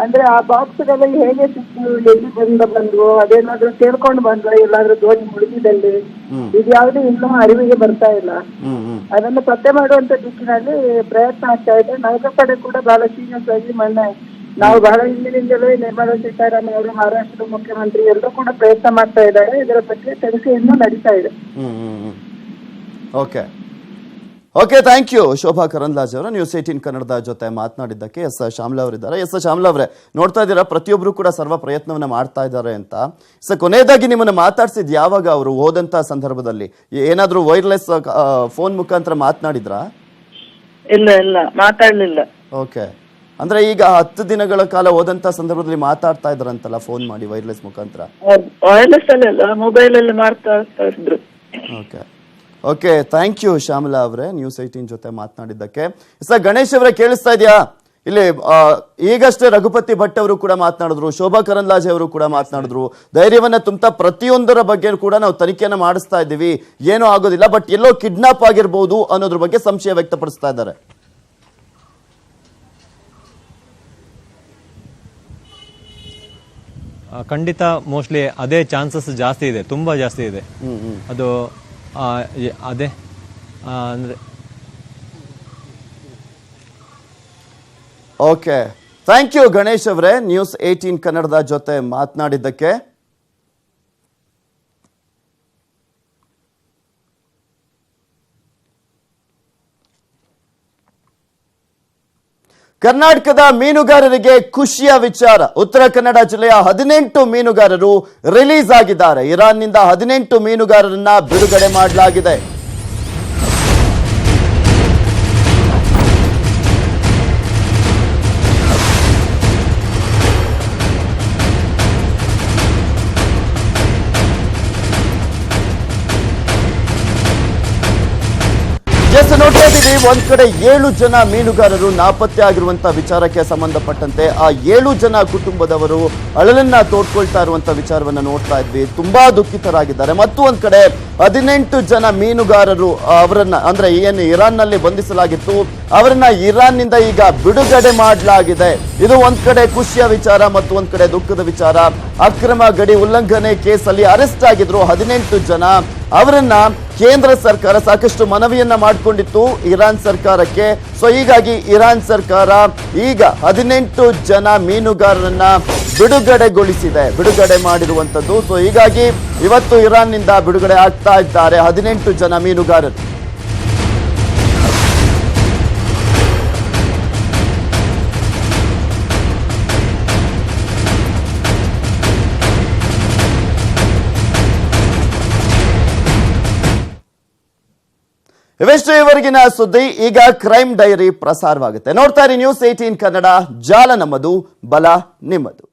S2: ಅಂದ್ರೆ ಆ ಬಾಕ್ಸ್ಗಳಲ್ಲಿ ಹೇಗೆ ಸಿಕ್ಕು, ಎಲ್ಲಿ ಬಂದ್ವು, ಅದೇನಾದ್ರೂ ಸೇರ್ಕೊಂಡು ಬಂದ್ರೆ, ಎಲ್ಲಾದ್ರೂ ದೋಣಿ ಮುಳುಗಿದಲ್ಲಿ, ಇದ್ಯಾವುದು ಇನ್ನೂ ಅರಿವಿಗೆ ಬರ್ತಾ ಇಲ್ಲ. ಅದನ್ನು ಪತ್ತೆ ಮಾಡುವಂತ ದಿಕ್ಕಿನಲ್ಲಿ ಪ್ರಯತ್ನ ಆಗ್ತಾ ಇದೆ. ನೌಕಾಪಡೆ ಕೂಡ ಬಹಳ ಸೀರಿಯಸ್ ಆಗಿ ಮೊನ್ನೆ ನಾವು ಬಹಳ ಹಿಂದಿನಿಂದಲೂ ನಿರ್ಮಲಾ ಸೀತಾರಾಮನ್ ಅವರು, ಮಹಾರಾಷ್ಟ್ರದ ಮುಖ್ಯಮಂತ್ರಿ ಎಲ್ಲರೂ ಕೂಡ ಪ್ರಯತ್ನ ಮಾಡ್ತಾ ಇದ್ದಾರೆ. ಇದರ ಬಗ್ಗೆ ತನಿಖೆ ಇನ್ನೂ ನಡೀತಾ ಇದೆ.
S1: Okay, thank you Shobha Karandlaje ಅವರ ನ್ಯೂಸ್ 18 ಕನ್ನಡದ ಜೊತೆ ಮಾತನಾಡಿದ್ದಕ್ಕೆ. ಎಸ್ ಶ್ಯಾಮಲಾ ಅವರಿದ್ದಾರೆ. ಎಸ್ ಶ್ಯಾಮಲಾ ಅವರೇ, ನೋಡ್ತಾ ಇದ್ದೀರಾ ಪ್ರತಿಯೊಬ್ರು ಕೂಡ ಸರ್ವ ಪ್ರಯತ್ನವನ್ನ ಮಾಡ್ತಾ ಇದ್ದಾರೆ ಅಂತ. ಕೊನೆಯದಾಗಿ ನಿಮ್ಮನ್ನ ಮಾತಾಡ್ಸಿದ್ ಯಾವಾಗ? ಅವರು ಹೋದಂತ ಸಂದರ್ಭದಲ್ಲಿ ಏನಾದ್ರೂ ವೈರ್ಲೆಸ್ ಫೋನ್ ಮುಖಾಂತರ ಮಾತನಾಡಿದ್ರಾ?
S2: ಇಲ್ಲ, ಮಾತಾಡ್ಲಿಲ್ಲ.
S1: ಓಕೆ, ಅಂದ್ರೆ ಈಗ 10 ದಿನಗಳ ಕಾಲ ಹೋದಂತ ಸಂದರ್ಭದಲ್ಲಿ ಮಾತಾಡ್ತಾ ಇದ್ರಂತಲ್ಲ ಫೋನ್ ಮಾಡಿ ವೈರ್ಲೆಸ್ ಮುಖಾಂತರ?
S2: ವೈರ್ಲೆಸ್ ಅಲ್ಲ, ಮೊಬೈಲ್ ಅಲ್ಲಿ ಮಾತಾಡ್ತಾ ಇದ್ರು.
S1: ಓಕೆ, ಥ್ಯಾಂಕ್ ಯು ಶ್ಯಾಮಲಾ ಅವರೇ ನ್ಯೂಸ್ 18 ಜೊತೆ ಮಾತನಾಡಿದ್ದಕ್ಕೆ. ಸರ್ ಗಣೇಶ್ ಅವರೇ, ಕೇಳಿಸ್ತಾ ಇದೆಯಾ? ಇಲ್ಲಿ ಈಗಷ್ಟೇ ರಘುಪತಿ ಭಟ್ ಅವರು ಕೂಡ ಮಾತನಾಡಿದ್ರು, ಶೋಭಾ ಕರಂದ್ಲಾಜೆ ಅವರು ಕೂಡ ಮಾತನಾಡಿದ್ರು. ಧೈರ್ಯವನ್ನ ತುಂಬಾ ಪ್ರತಿಯೊಂದರ ಬಗ್ಗೆ ಕೂಡ ನಾವು ತನಿಖೆಯನ್ನ ಮಾಡಿಸ್ತಾ ಇದ್ದೀವಿ, ಏನೂ ಆಗೋದಿಲ್ಲ, ಬಟ್ ಎಲ್ಲೋ ಕಿಡ್ನಾಪ್ ಆಗಿರ್ಬೋದು ಅನ್ನೋದ್ರ ಬಗ್ಗೆ ಸಂಶಯ ವ್ಯಕ್ತಪಡಿಸ್ತಾ ಇದ್ದಾರೆ.
S6: ಖಂಡಿತ ಮೋಸ್ಟ್ಲಿ ಅದೇ ಚಾನ್ಸಸ್ ಜಾಸ್ತಿ ಇದೆ, ತುಂಬಾ ಜಾಸ್ತಿ ಇದೆ. ಅದು ಅದೇ ಅಂದ್ರೆ
S1: ಓಕೆ, ಥ್ಯಾಂಕ್ ಯು ಗಣೇಶ್ ಅವರೇ, ನ್ಯೂಸ್ 18 ಕನ್ನಡದ ಜೊತೆ ಮಾತನಾಡಿದ್ದಕ್ಕೆ. ಕರ್ನಾಟಕದ ಮೀನುಗಾರರಿಗೆ ಖುಷಿಯ ವಿಚಾರ. ಉತ್ತರ ಕನ್ನಡ ಜಿಲ್ಲೆಯ 18 ಮೀನುಗಾರರು ರಿಲೀಸ್ ಆಗಿದ್ದಾರೆ. ಇರಾನ್ನಿಂದ 18 ಮೀನುಗಾರರನ್ನ ಬಿಡುಗಡೆ ಮಾಡಲಾಗಿದೆ. ನೋಡ್ತಾ ಇದ್ದೀವಿ, ಒಂದ್ ಕಡೆ 7 ಜನ ಮೀನುಗಾರರು ನಾಪತ್ತೆ ಆಗಿರುವಂತ ವಿಚಾರಕ್ಕೆ ಸಂಬಂಧಪಟ್ಟಂತೆ ಆ 7 ಜನ ಕುಟುಂಬದವರು ಅಳಲನ್ನ ತೋಡ್ಕೊಳ್ತಾ ಇರುವಂತ ವಿಚಾರವನ್ನ ನೋಡ್ತಾ ಇದ್ವಿ. ತುಂಬಾ ದುಃಖಿತರಾಗಿದ್ದಾರೆ. ಮತ್ತು ಒಂದ್ ಕಡೆ 18 ಜನ ಮೀನುಗಾರರು ಅವರನ್ನ ಅಂದ್ರೆ ಏನು ಇರಾನ್ ನಲ್ಲಿ ಬಂಧಿಸಲಾಗಿತ್ತು ಅವರನ್ನ ಇರಾನ್ ನಿಂದ ಈಗ ಬಿಡುಗಡೆ ಮಾಡಲಾಗಿದೆ. ಇದು ಒಂದ್ ಕಡೆ ಖುಷಿಯ ವಿಚಾರ ಮತ್ತು ಒಂದ್ ಕಡೆ ದುಃಖದ ವಿಚಾರ. ಅಕ್ರಮ ಗಡಿ ಉಲ್ಲಂಘನೆ ಕೇಸಲ್ಲಿ ಅರೆಸ್ಟ್ ಆಗಿದ್ರು 18 ಜನ. ಅವರನ್ನ ಕೇಂದ್ರ ಸರ್ಕಾರ ಸಾಕಷ್ಟು ಮನವಿಯನ್ನ ಮಾಡಿಕೊಂಡಿತ್ತು ಇರಾನ್ ಸರ್ಕಾರಕ್ಕೆ. ಸೊ ಹೀಗಾಗಿ ಇರಾನ್ ಸರ್ಕಾರ ಈಗ 18 ಜನ ಮೀನುಗಾರರನ್ನ ಬಿಡುಗಡೆ ಮಾಡಿರುವಂತದ್ದು. ಸೊ ಹೀಗಾಗಿ ಇವತ್ತು ಇರಾನ್ ನಿಂದ ಬಿಡುಗಡೆ ಆಗ್ತಾ ಇದ್ದಾರೆ 18 ಜನ ಮೀನುಗಾರರು. ಇವೆಷ್ಟು ಇವರೆಗಿನ ಸುದ್ದಿ. ಈಗ ಕ್ರೈಮ್ ಡೈರಿ ಪ್ರಸಾರವಾಗುತ್ತೆ. ನೋಡ್ತಾ ಇರಿ ನ್ಯೂಸ್ 18 ಕನ್ನಡ. ಜಾಲ ನಮ್ಮದು, ಬಲ ನಿಮ್ಮದು.